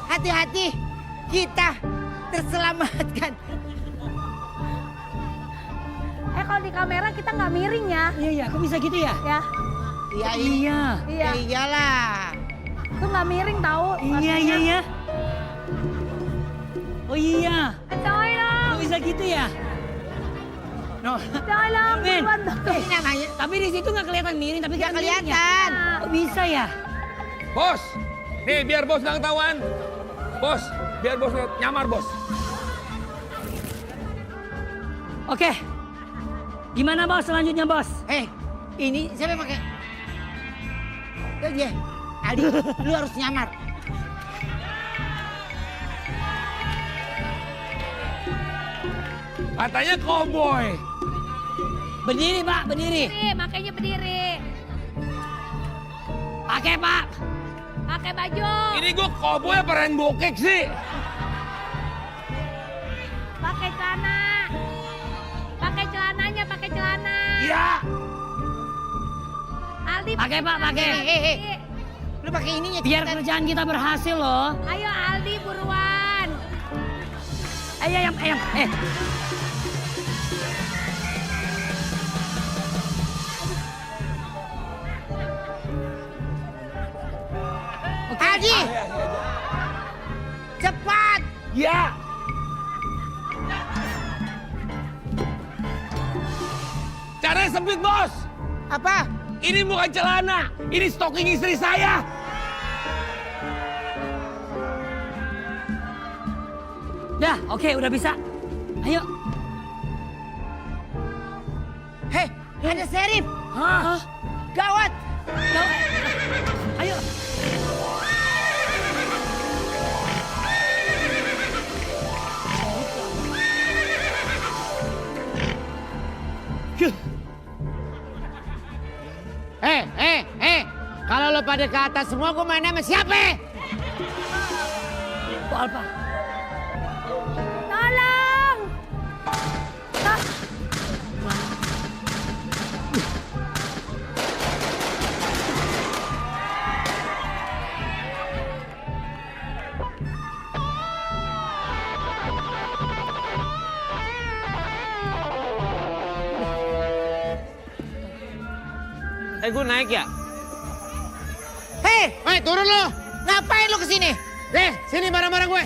Hati-hati. Kita terselamatkan. Kalau di kamera kita nggak miring ya. Iya, kok bisa gitu ya? Ya. Iya. Iya. Ya iyalah. Itu nggak miring tahu. Iya. Oh iya. Tolong. Kok bisa gitu ya? No. Tolong. Men. Buruan, dong. Ini namanya. Tapi di situ nggak kelihatan miring, tapi Nggak kan miring ya? kelihatan. Kok bisa ya? Bos. Nih biar bos nggak ketahuan. Bos. Biar bos nggak nyamar bos. Oke. Gimana bos selanjutnya bos? Ini siapa yang pakai? Itu dia. Adi, lu harus nyamar. Katanya cowboy. Berdiri pak, berdiri. Makanya berdiri. Pakai pak. Pakai baju. Ini gue cowboy apa rainbow cake sih? Pakai celana. Pakai celananya, pakai celana. Iya. Aldi. Pakai pak, pakai. Lu pakai ininya. Biar cepetan. kerjaan kita berhasil loh. Ayo Aldi buruan. Ayo ayam. Aldi. Cepat. Ya. Caranya sempit, Bos. Apa? Ini bukan celana, ini stocking istri saya. Dah, oke, udah bisa. Ayo. Hei, ada serif. Hah? Gawat. Ayo. Kalau lo pada ke atas semua, gue main sama siapa? Kok Alpa? Tolong. Gue naik ya? Hei, Turun lo! ngapain lu kesini? Sini barang-barang gue.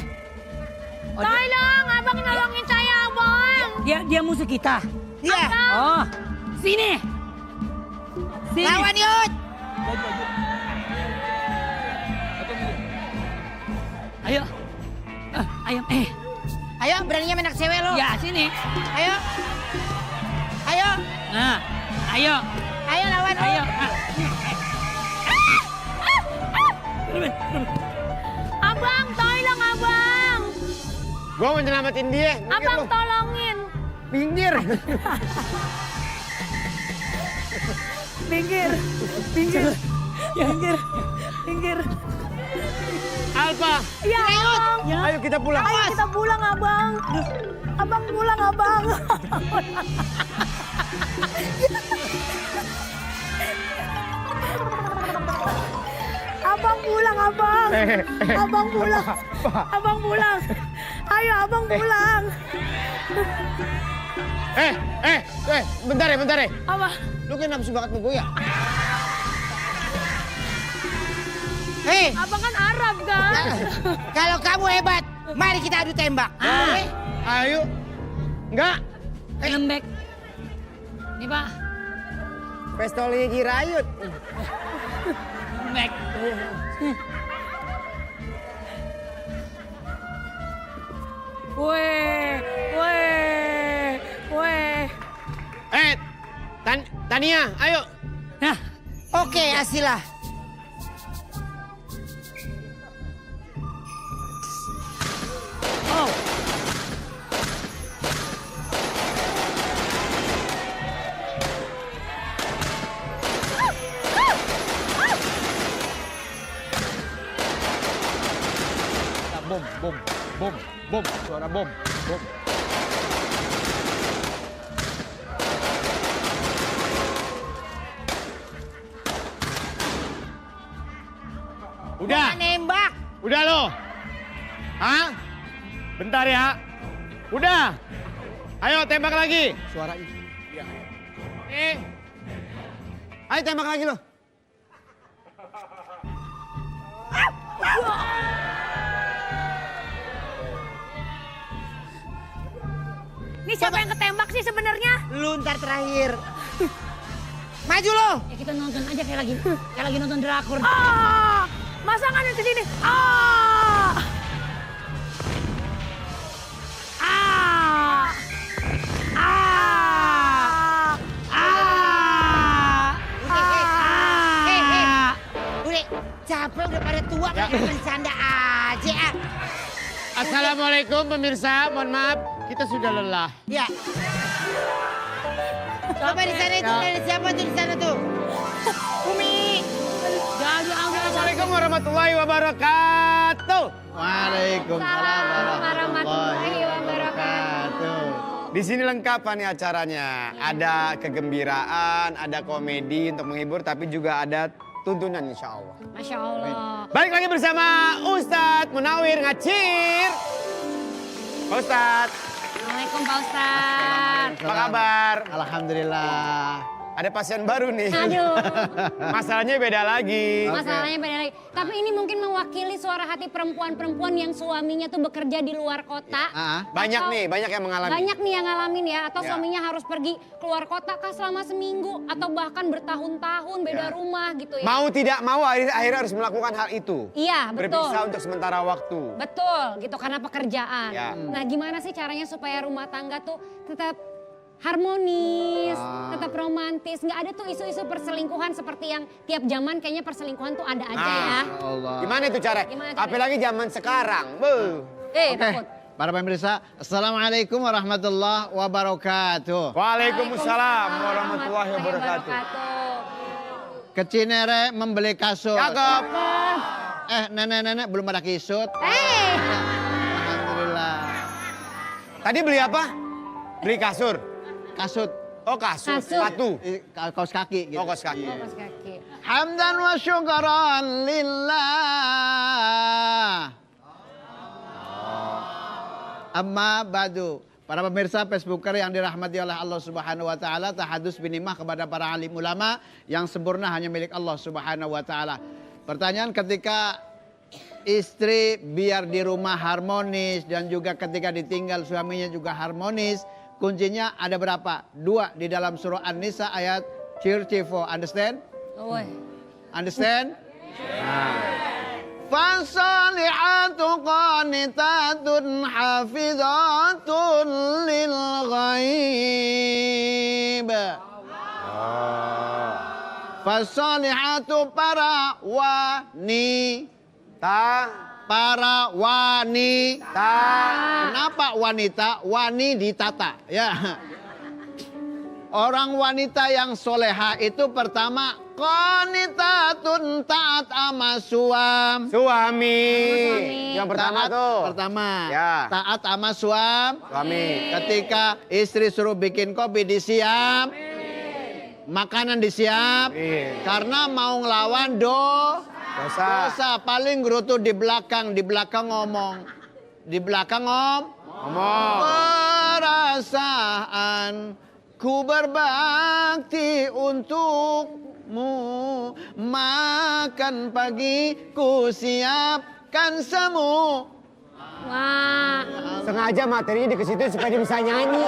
Tolong, abang nolongin saya, abang. Dia musuh kita. Iya. Oh, sini. Sini. Lawan Yud. Ayo. Ayam. Ayo, beraninya menak cewek lo. Ya, sini. Ayo. Ayo. Nah, ayo. Ayo lawan Ayo. Abang, tolong abang. Gue mau nyelamatin dia. Abang tolongin. Pinggir. Pinggir. Alpa. Ya, abang. Ayo kita pulang. Ayo kita pulang, abang. Abang pulang, abang. Abang pulang, abang. Abang pulang. Abang pulang. Ayo, abang pulang. Bentar ya. Apa? Lu kan nafsu banget sama gue ya? Hei, Abang kan Arab, kan? kalau kamu hebat, mari kita adu tembak. Boleh? Ayo. Enggak. Lembek. Nih, Pak. Pistolnya Jirayut. Lembek. Weh. Tania, ayo. Nah, Oke, Asila. oh. Bom. Suara bom. Udah. Jangan nembak. Udah lo. Hah? Bentar ya. Udah. Ayo tembak lagi. Suara ini. Ayo tembak lagi lo. Ini siapa yang ketembak sih sebenarnya? Lu ntar terakhir. Maju lo. Ya kita nonton aja kayak lagi nonton drakor. Ah! Masa nggak ada ke sini? Ah! Ah! Ah! Ah! Udah capek, udah pada tua kan bercanda aja. Assalamualaikum pemirsa, mohon maaf kita sudah lelah. Ya. Coba di sana itu dari siapa tuh di sana tuh? Umi. Assalamualaikum warahmatullahi wabarakatuh. Waalaikumsalam warahmatullahi wabarakatuh. Di sini lengkap nih acaranya. Ada kegembiraan, ada komedi untuk menghibur, tapi juga ada tuntunan insya Allah. Masya Allah. Balik lagi bersama Ustadz Munawir Ngacir. Pak Ustadz. Assalamualaikum Pak Ustadz. Apa kabar? Alhamdulillah. Ada pasien baru nih. Aduh. Masalahnya beda lagi. Masalahnya beda lagi. Tapi ini mungkin mewakili suara hati perempuan-perempuan yang suaminya tuh bekerja di luar kota. Banyak Atau- nih, banyak yang mengalami. Banyak nih yang ngalamin ya. Atau Ya. suaminya harus pergi keluar kota kah selama seminggu. Atau bahkan bertahun-tahun beda Ya. rumah gitu ya. Mau tidak mau akhirnya harus melakukan hal itu. Iya, betul. Berpisah untuk sementara waktu. Betul, gitu karena pekerjaan. Ya. Nah, gimana sih caranya supaya rumah tangga tuh tetap harmonis, tetap romantis, nggak ada tuh isu-isu perselingkuhan seperti yang tiap zaman kayaknya perselingkuhan tuh ada aja ya. Allah. Gimana itu cara? Gimana caranya? Apalagi zaman sekarang. Beuh. Takut. Para pemirsa, Assalamualaikum warahmatullahi wabarakatuh. Waalaikumsalam warahmatullahi wabarakatuh. Kecinere membeli kasut. Cakep. Nenek-nenek belum ada kisut. Alhamdulillah. Tadi beli apa? Beli kasur. Kasut. Oh kasur, Kasur. sepatu. Kaos kaki gitu. Oh kaos kaki. Kaos kaki. Hamdan wa syukran lillah. Amma badu. Para pemirsa Facebooker yang dirahmati oleh Allah Subhanahu wa taala, tahadus binimah kepada para alim ulama yang sempurna hanya milik Allah Subhanahu wa taala. Pertanyaan, ketika istri biar di rumah harmonis dan juga ketika ditinggal suaminya juga harmonis, kuncinya ada berapa? 2 di dalam surah An-Nisa ayat 34. Understand? Understand? Fasalihatu qanitatun hafizatun lil ghaib. Fasalihatu para wanita. Para wanita. Kenapa wanita? Wani ditata. Ya. Orang wanita yang soleha itu pertama qanitatun taat ama Suami. Yang pertama Taat, tuh. Pertama. Ya. Taat ama Suami. Ketika istri suruh bikin kopi disiap. Makanan disiap. Karena mau ngelawan dosa. Paling gerutu di belakang ngomong. Di belakang ngomong. Perasaan ku berbakti untukmu. Makan pagi ku siapkan semu. Wah. Sengaja materinya di situ supaya dia bisa nyanyi.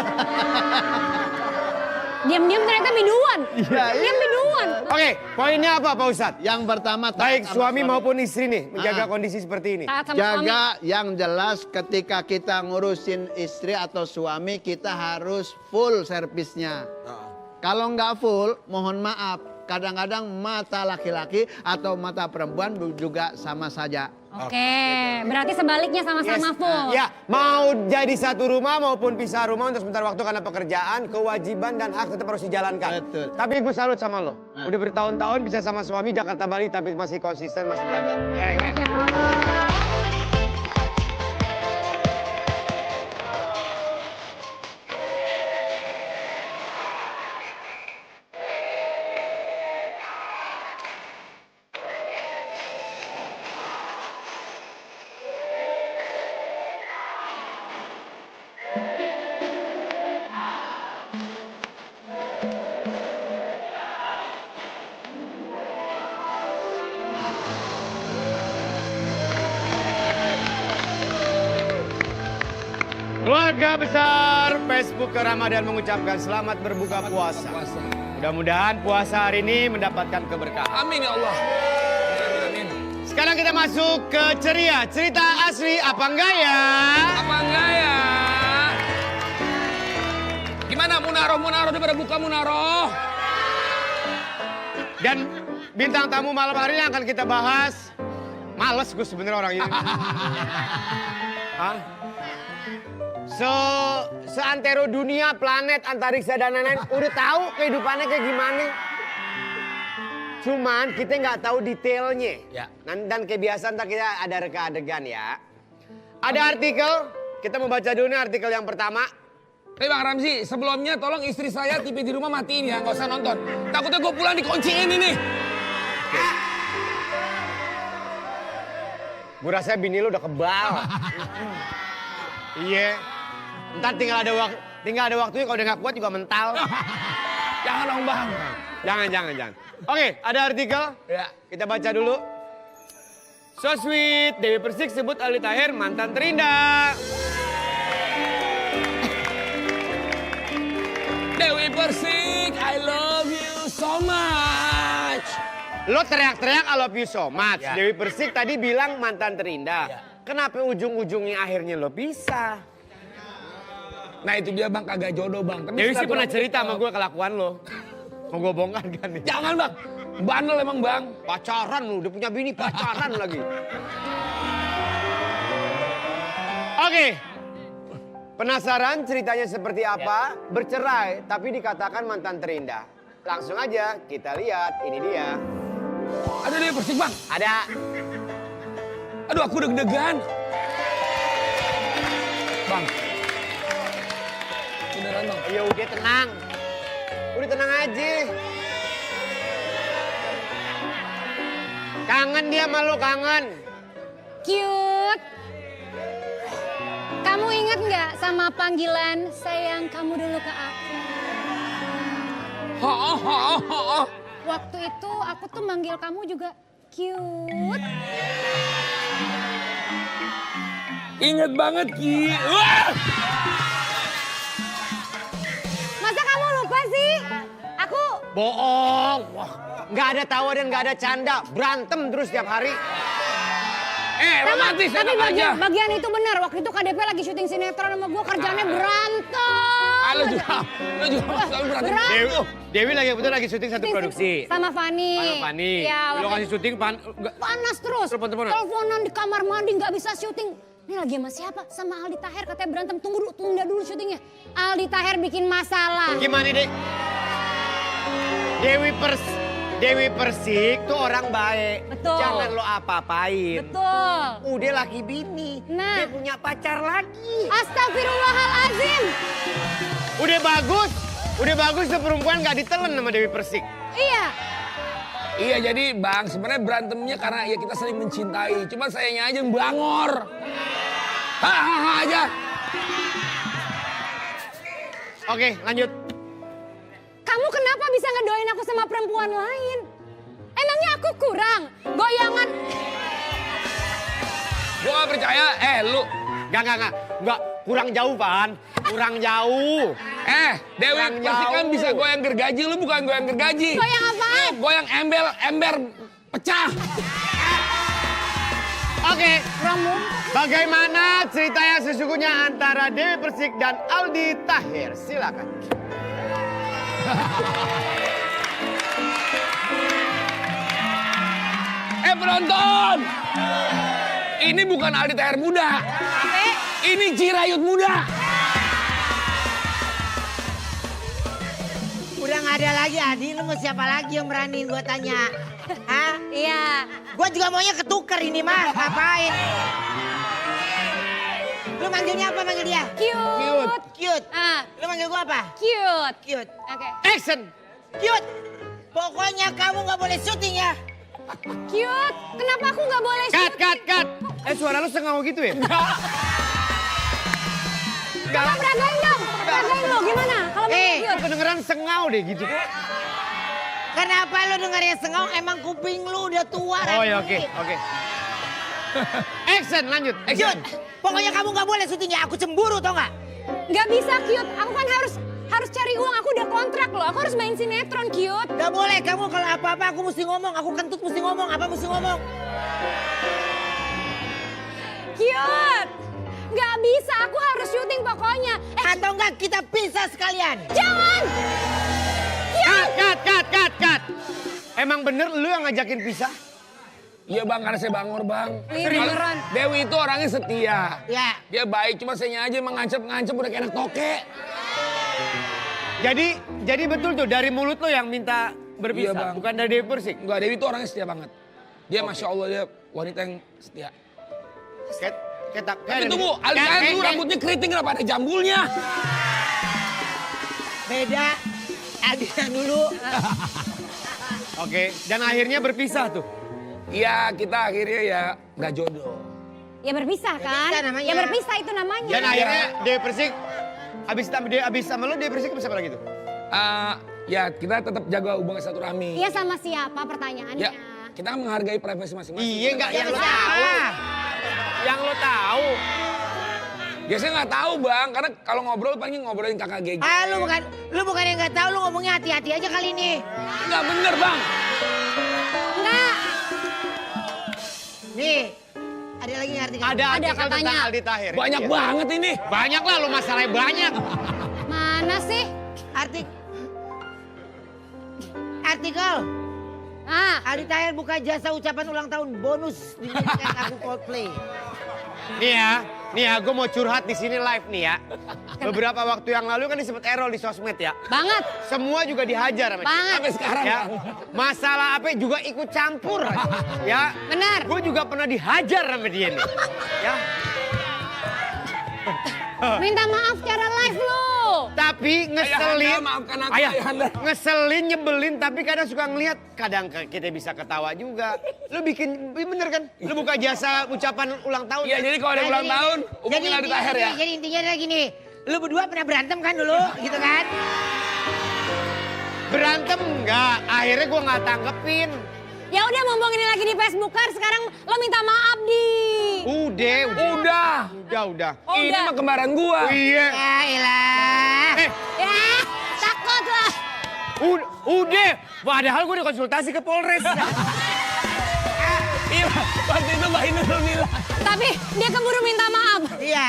Diam-diam ternyata biduan. Diam biduan. Oke, poinnya apa Pak Ustadz? Yang pertama Baik suami maupun istri nih menjaga kondisi seperti ini. Taat sama suami. Jaga yang jelas ketika kita ngurusin istri atau suami kita harus full servisnya. Kalau nggak full, mohon maaf. Kadang-kadang mata laki-laki atau mata perempuan juga sama saja. Oke, berarti sebaliknya sama-sama full. Ya, mau jadi satu rumah maupun pisah rumah untuk sementara waktu karena pekerjaan, kewajiban dan hak tetap harus dijalankan. Betul. Tapi gue salut sama lo. Udah bertahun-tahun bisa sama suami Jakarta Bali tapi masih konsisten, masih jaga. Keluarga besar Facebook ke Ramadan mengucapkan selamat berbuka puasa. Mudah-mudahan puasa hari ini mendapatkan keberkahan. Amin ya Allah. Amin. Sekarang kita masuk ke ceria. Cerita asli apa enggak ya? Apa enggak ya? Gimana Munaroh udah pada buka Munaroh? Dan bintang tamu malam hari ini akan kita bahas. Males gue sebenarnya orang ini. Hah? Seantero dunia, planet, antariksa dan lain-lain udah tahu kehidupannya kayak gimana. Cuman kita nggak tahu detailnya. Ya. Dan kayak biasa ntar kita ada reka adegan ya. Ada artikel, kita mau baca dulu nih artikel yang pertama. Bang Ramzi, sebelumnya tolong istri saya TV di rumah matiin ya, nggak usah nonton. Takutnya gue pulang dikunciin ini. Gue rasa bini lu udah kebal. Iya. Ntar tinggal ada waktunya kalau udah gak kuat juga mental. Jangan dong bang. Jangan. Oke, ada artikel. Ya. Kita baca dulu. So sweet, Dewi Persik sebut Aldi Taher mantan terindah. Dewi Persik, I love you so much. Lo teriak-teriak I love you so much. Ya. Dewi Persik tadi bilang mantan terindah. Ya. Kenapa ujung-ujungnya akhirnya lo pisah? Nah itu dia bang, kagak jodoh bang. Tapi Dewi sih silaturahmi pernah cerita sama tetap. gue kelakuan lo. Mau gue bongkar kan nih? Jangan bang, bandel emang bang. Pacaran lu, udah punya bini pacaran lagi. Oke. Penasaran ceritanya seperti apa? Bercerai tapi dikatakan mantan terindah. Langsung aja kita lihat, ini dia. Ada Dewi Persik bang. Ada. Aduh aku deg-degan. Bang. Beneran bang. Ya udah tenang. Udah tenang aja. Kangen dia malu kangen. Cute. Kamu ingat nggak sama panggilan sayang kamu dulu ke aku? Waktu itu aku tuh manggil kamu juga cute. Ingat banget Ki. Wah! Masa kamu lupa sih? Aku Bohong. Wah, nggak ada tawa dan nggak ada canda. Berantem terus tiap hari. Romantis tapi enak aja. bagian itu benar. Waktu itu KDP lagi syuting sinetron sama gue, kerjaannya berantem. Lu juga selalu berantem. Dewi lagi syuting satu produksi. Sama Fani. Sama Fani. Iya, Lo kasih syuting panas terus. Telepon-teleponan. Teleponan di kamar mandi nggak bisa syuting. Ini lagi sama siapa? Sama Aldi Taher, katanya berantem. Tunda dulu syutingnya. Aldi Taher bikin masalah. Gimana deh? Dewi Persik tuh orang baik. Betul. Jangan lo apa-apain. Betul. Udah laki bini. Nah. Dia punya pacar lagi. Astagfirullahaladzim. Udah bagus tuh perempuan gak ditelen sama Dewi Persik. Iya. Iya jadi bang sebenarnya berantemnya karena ya kita saling mencintai. Cuma sayangnya aja yang bangor. Hahaha aja. Oke lanjut. Kamu kenapa bisa ngedoain aku sama perempuan lain? Emangnya aku kurang? Goyangan. Gue gak percaya, lu. Enggak, kurang jauh, Pan. Kurang jauh. Dewi Kurang pasti kan jauh. bisa goyang gergaji, lu bukan goyang gergaji. Goyang apaan? Goyang ember pecah. Oke. Bagaimana cerita yang sesungguhnya antara Dewi Persik dan Aldi Taher? Silakan. Penonton. Ini bukan Aldi Taher muda. Ini Cirayut muda. Udah nggak ada lagi Adi, lu mau siapa lagi yang beraniin gue tanya? Hah? Iya. Gue juga maunya ketuker ini mah, ngapain? Lu manggilnya apa manggil dia? Cute. Lu manggil gue apa? Cute. Cute. Oke. Action. Cute. Pokoknya kamu nggak boleh syuting ya. Cute. Kenapa aku nggak boleh syuting? Cut. Suara lu sengau gitu ya? Coba peragain dong. Peragain lo gimana? Kalau manggil cute. Kedengeran sengau deh gitu. Kenapa lu dengarnya sengau? Emang kuping lu udah tua. Oh ya oke. Action lanjut. Cute. Pokoknya kamu nggak boleh syuting ya. Aku cemburu tau nggak? Nggak bisa cute. Aku kan harus cari uang. Aku udah kontrak loh. Aku harus main sinetron cute. Gak boleh, kamu kalau apa-apa aku mesti ngomong. Aku kentut mesti ngomong, apa mesti ngomong. Cute. Nggak bisa. Aku harus syuting pokoknya. Atau enggak kita pisah sekalian. Jangan. Cut. Emang bener lu yang ngajakin pisah? Iya bang, karena saya bangor bang. Beneran. Dewi itu orangnya setia. Ya. Dia baik, cuma sayangnya aja mengancam udah kayak anak toke. Jadi betul tuh dari mulut lo yang minta berpisah, Iya, Bang. bukan dari Dewi Persik. Enggak, Dewi itu orangnya setia banget. Dia Masya Allah, dia wanita yang setia. Tapi tunggu, Aldi Taher tuh rambutnya keriting kenapa ada jambulnya? Beda. Adian dulu. Oke, dan akhirnya berpisah tuh. Iya, kita akhirnya ya nggak jodoh. Ya berpisah kan? berpisah namanya. Ya berpisah itu namanya. Dan akhirnya Dewi Persik, abis sama lo Dewi Persik siapa lagi tuh? Ya kita tetap jaga hubungan silaturahmi. Iya sama siapa pertanyaannya? Ya, kita kan menghargai privasi masing-masing. Iya nggak yang lo Siapa? tahu. Yang lo tahu. Ya saya nggak tahu bang, karena kalau ngobrol paling ngobrolin kakak Gegi. Lu bukan yang nggak tahu, lu ngomongnya hati-hati aja kali ini. Nggak bener bang. Enggak. Nih, ada lagi yang artikel. Ada artikel katanya. tentang Aldi Tahir. Banyak Iya. banget ini. Banyak lah lo masalahnya banyak. Mana sih? Artikel. Ah, Aldi Tahir buka jasa ucapan ulang tahun bonus dinyanyikan lagu Coldplay. Nih ya, gue mau curhat di sini live nih ya. Beberapa waktu yang lalu kan disebut error di sosmed ya. banget. Semua juga dihajar sama dia. Banget. Sampai sekarang Ya, bang. masalah apa juga ikut campur. Ya, Benar. gue juga pernah dihajar sama dia nih. Ya, Minta maaf secara live lu. tapi ngeselin. Ayahanda, maafkan aku, Ayah, Ayahanda. ngeselin, nyebelin, tapi kadang suka ngelihat. Kadang kita bisa ketawa juga. Lu bikin, bener kan? Lu buka jasa ucapan ulang tahun. Iya jadi kalau ada ulang tahun, hubungin Aldi Tahir ya. Jadi intinya adalah gini, lu berdua pernah berantem kan dulu, gitu kan? Berantem enggak, akhirnya gue nggak tanggepin. Ya udah ngomong ini lagi di Facebooker, sekarang lo minta maaf di. Udah. Oh, Ini udah. mah kembaran gua. Iya. Ya elah. Ya, takut lah. Udah. Padahal gue dikonsultasi ke Polres. Iya, waktu itu Mbak Inul bilang. Tapi dia keburu minta maaf. Iya.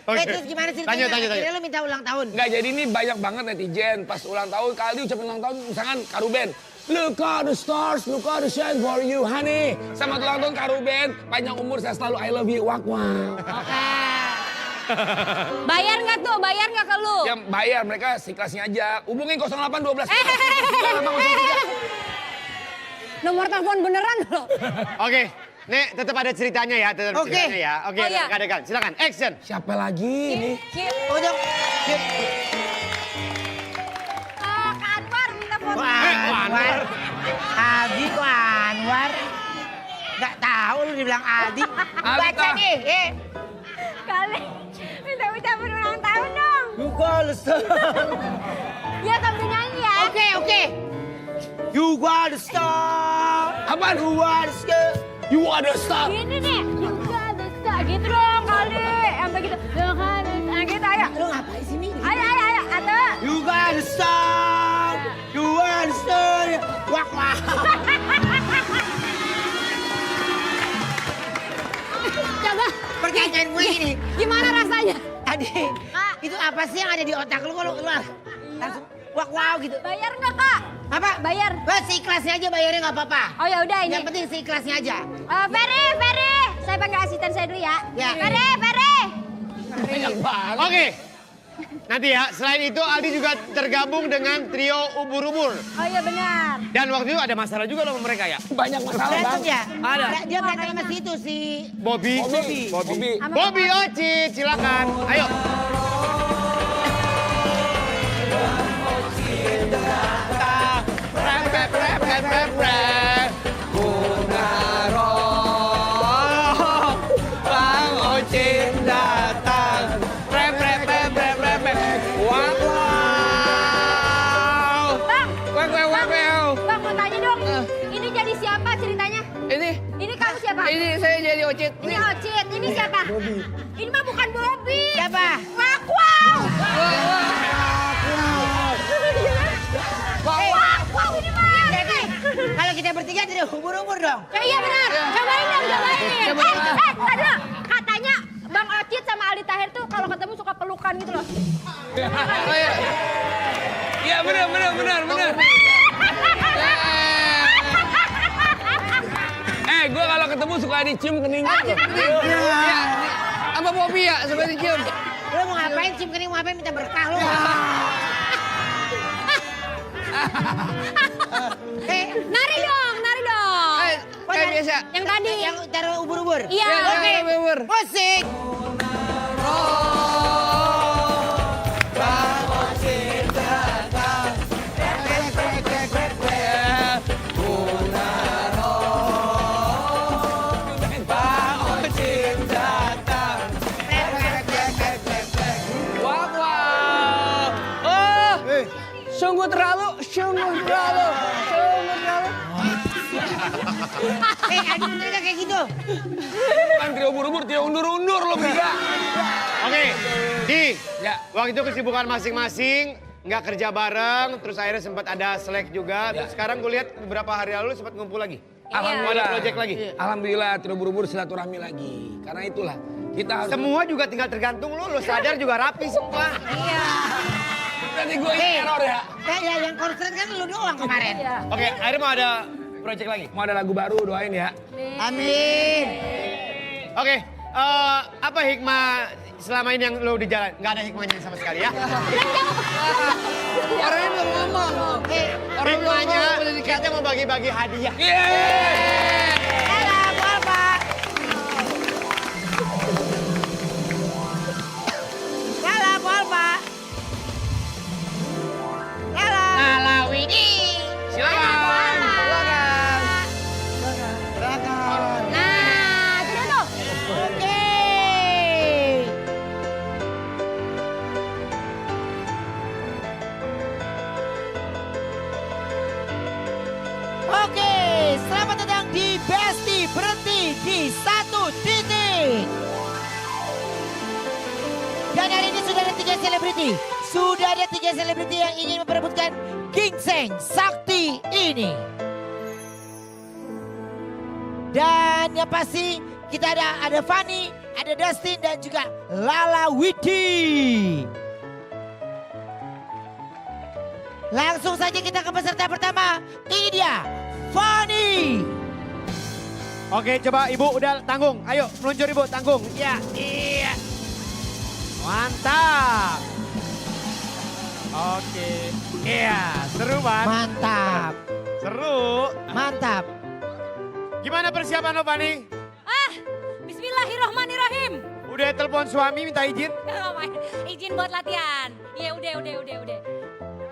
Oke. Terus gimana ceritanya? Lanjut. Akhirnya lu minta ulang tahun. Enggak, jadi ini banyak banget netizen. Pas ulang tahun, Kaldi ucapin ulang tahun, misalkan Karuben. Look at the stars, look at the shine for you, honey. Selamat ulang tahun Karuben, panjang umur saya selalu I love you, wak wak. Oke. Bayar nggak tuh? Bayar nggak ke lu? Ya bayar, mereka seikhlasnya aja. Hubungin 0812. Nomor telepon beneran lo. Oke. Nek, tetap ada ceritanya ya, Oke. ceritanya ya. Oke, Oh, iya. adegan. Silakan, action. Siapa lagi ini? Untuk Kak Anwar minta foto. Anwar. Adi kok Anwar? Gak tahu lu dibilang Adi. Baca Alta. nih, Kali minta ucapan ulang tahun dong. You gotta stop. Ya sambil nyanyi ya. Oke. You gotta stop. Apaan? You gotta stop. You ada stop. Gini nih. Juga bisa gitu dong kali. Sampai gitu. Dengan gitu ayo. Lu ngapain sih, Mi? Ayo. Atau. You gotta stop. You gotta stop. Wak. Coba. Pertanyaan gue gini. Gimana rasanya? Tadi, itu apa sih yang ada di otak lu kalau lu langsung wow gitu. Bayar nggak kak? Apa? Bayar. Wah, seikhlasnya aja bayarnya nggak apa-apa. Oh ya udah ini. Yang penting seikhlasnya aja. Ferry. Saya panggil asisten saya dulu ya. Ya. Ferry. Banyak banget. Oke. Nanti ya, selain itu Aldi juga tergabung dengan trio Ubur-Ubur. Oh iya benar. Dan waktu itu ada masalah juga loh sama mereka ya. Banyak masalah bang. Berantem ya? Ada. Dia berantem sama situ si Bobby. Bobby. Bobby Ocit, silakan. Ayo. Bang Ocit datang. Bang mau tanya dong. Ini jadi siapa ceritanya? Ini kamu siapa? Ini saya jadi Ocit. Ini Ocit. Ini siapa? Ini mah bukan Bobby. siapa? Wow. Wow ini mah. Jadi, kalau kita bertiga jadi ubur-ubur dong. Ya, iya benar. Cobain dong, cobain. Aduh, katanya Bang Ocit sama Aldi Tahir tuh kalau ketemu suka pelukan gitu loh. Iya benar. Gue kalau ketemu suka dicium keningnya loh. Sama Bobby ya, seperti cium. Lu mau ngapain cium kening, mau ngapain minta berkah lu? Nari dong. Kayak biasa. Yang tadi. Yang taruh ubur-ubur? Iya. Oke, Ubur. musik. Adi mereka kayak gitu. Bukan trio ubur-ubur, trio undur-undur lo bertiga. Oke, Di. Ya. Waktu itu kesibukan masing-masing, nggak kerja bareng, terus akhirnya sempat ada selek juga. Terus sekarang gue lihat beberapa hari lalu sempat ngumpul lagi. Alhamdulillah. Ada project lagi. Alhamdulillah trio ubur-ubur silaturahmi lagi. Karena itulah kita harus. Semua juga tinggal tergantung lo sadar juga rapi semua. Berarti gue ini error ya. Ya yang konslet kan lu doang kemarin. Oke, akhirnya mau ada project lagi. Mau ada lagu baru, doain ya. Amin. Oke, apa hikmah selama ini yang lo di jalan? Nggak ada hikmahnya sama sekali ya? Orangnya belum ngomong. Hikmahnya kita mau bagi-bagi hadiah. Salam, Bapak. Salam, Bapak. Salam. Salam, Widi. Silakan. Nah, itu dia tuh. Oke. Oke, selamat datang di Besti Berhenti di 1 titik. Dan hari ini sudah ada 3 selebriti. Sudah ada 3 selebriti yang ingin memperebutkan gingseng sakti ini. Dan yang pasti kita ada Fanny, ada Dustin dan juga Lala Widi. Langsung saja kita ke peserta pertama. Ini dia, Fanny. Oke, coba Ibu udah tanggung. Ayo, meluncur Ibu, tanggung. Iya, iya. Mantap. Oke. Iya, seru banget. Mantap, Seru. mantap. Gimana persiapan lo, Fani? Bismillahirrahmanirrahim. Udah telepon suami minta izin? Izin buat latihan. Iya, udah.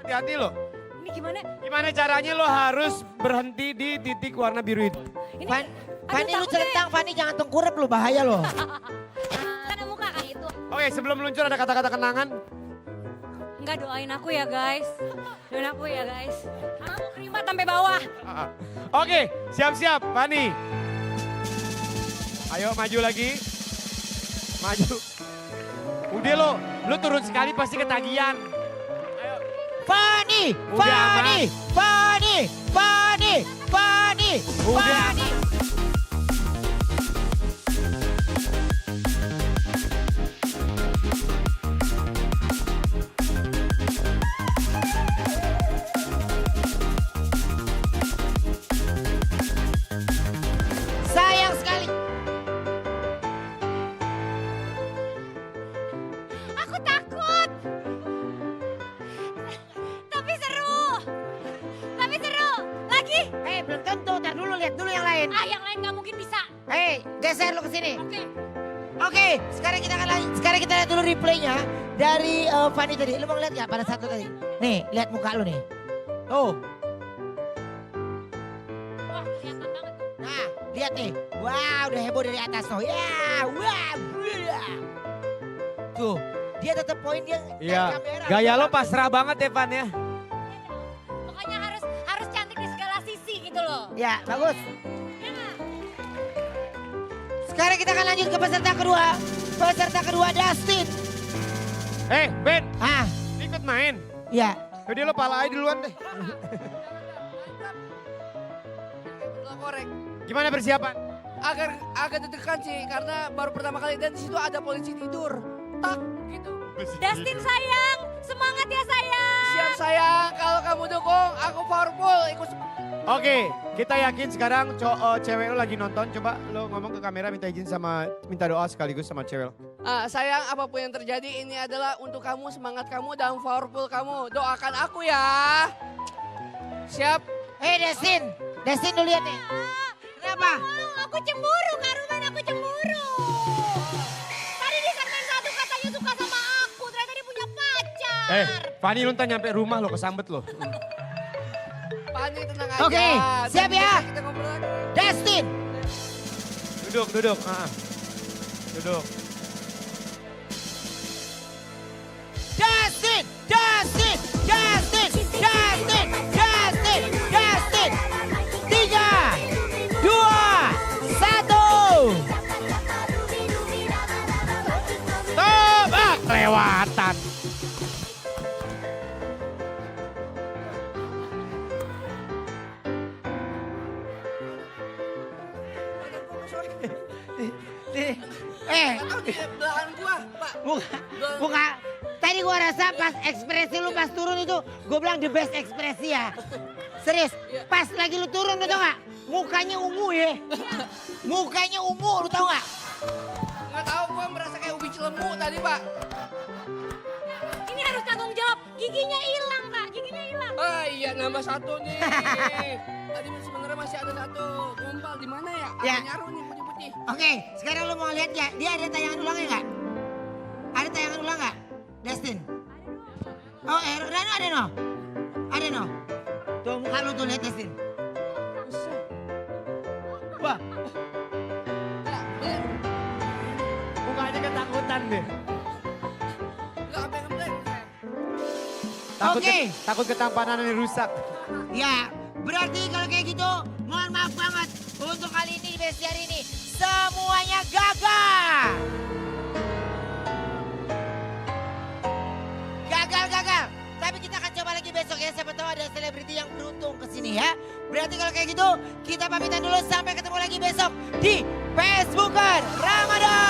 Hati-hati lo. Ini gimana? Gimana caranya lo harus berhenti di titik warna biru itu? Ini Fanny lu takut celentang, Fanny jangan tengkurap lu, bahaya lo. Ada muka kan itu. Oke, sebelum meluncur ada kata-kata kenangan. Enggak, doain aku ya guys. Doain aku ya guys. Aku terima sampai bawah. Oke, siap-siap, Fani. Ayo maju lagi. Maju. Udah lo turun sekali pasti ketagihan. Fanny, Udah, Fanny, Fanny, Fanny, Fanny, Udah. Fanny. Sayang sekali. Aku takut. Tapi seru. Lagi. Belum tentu, tar dulu lihat dulu yang lain. Yang lain nggak mungkin bisa. Geser lu ke sini. Oke. Oke, sekarang kita lihat dulu replaynya dari Fanny tadi. Lu mau lihat nggak pada saat itu tadi? Nih, lihat muka lu nih. Tuh. Wah, kelihatan banget. Nah, lihat nih. Wah, udah heboh dari atas tuh. Ya, wah. Tuh, dia tetap poin dia. dari Iya, kamera. gaya lo pasrah banget ya, Fan ya. Pokoknya harus cantik di segala sisi gitu loh. Ya, bagus. Ya nggak? Sekarang kita akan lanjut ke peserta kedua. Peserta kedua Dustin. Ben, Ah, ikut main. ya. Udah lo pala aja duluan deh. Korek. Gimana persiapan? Agak deg-degan sih karena baru pertama kali dan di situ ada polisi tidur. Tak gitu. Dustin sayang, semangat ya sayang. Siap sayang, kalau kamu dukung aku powerful ikut. Oke, kita yakin sekarang cewek lo lagi nonton. Coba lo ngomong ke kamera minta izin minta doa sekaligus sama cewek lo. Sayang, apapun yang terjadi ini adalah untuk kamu, semangat kamu dan powerful kamu. Doakan aku ya. Siap? Dustin. Dustin lu lihat nih. Kenapa? Aku cemburu, Kak Ruben, aku cemburu. Tadi di segmen 1 katanya suka sama aku, ternyata dia punya pacar. Fanny lo ntar nyampe rumah lo kesambet lo. Fani tenang aja. Oke, siap Dan ya. Kita ngobrol lagi. Dustin. Duduk. Duduk. Dustin. 3, 2, kelewatan. Belahan gua, Pak. Buka. Tadi gua rasa pas ekspresi lu pas turun itu, gua bilang the best ekspresi ya. Serius, pas lagi lu turun lu tau gak? Mukanya ungu ya. Mukanya ungu, lu tau gak? Nggak tahu, gua merasa kayak ubi cilemu tadi, Pak. Ini harus tanggung jawab. Giginya hilang, Pak. Giginya hilang. Ah iya, nambah satu nih. Tadi sebenarnya masih ada satu. Gombal di mana ya? Ya. Ada nyaru nih putih-putih. Oke, sekarang lu mau lihat ya, dia ada tayangan ulangnya nggak? Ada tayangan ulang nggak, Destin? Oh, Rano ada no? Ada no? Tuh muka lu tuh lihat Destin. Wah, Mukanya ketakutan deh. Nggak apa yang ngebleng. Oke. Takut ketampanannya rusak. Ya, berarti kalau kayak gitu, mohon maaf banget untuk kali ini di Bestiar ini semuanya gagal. Gagal. Tapi kita akan coba lagi besok ya. Siapa tahu ada selebriti yang beruntung kesini ya. Berarti kalau kayak gitu, kita pamitan dulu sampai ketemu lagi besok di Facebooker Ramadan.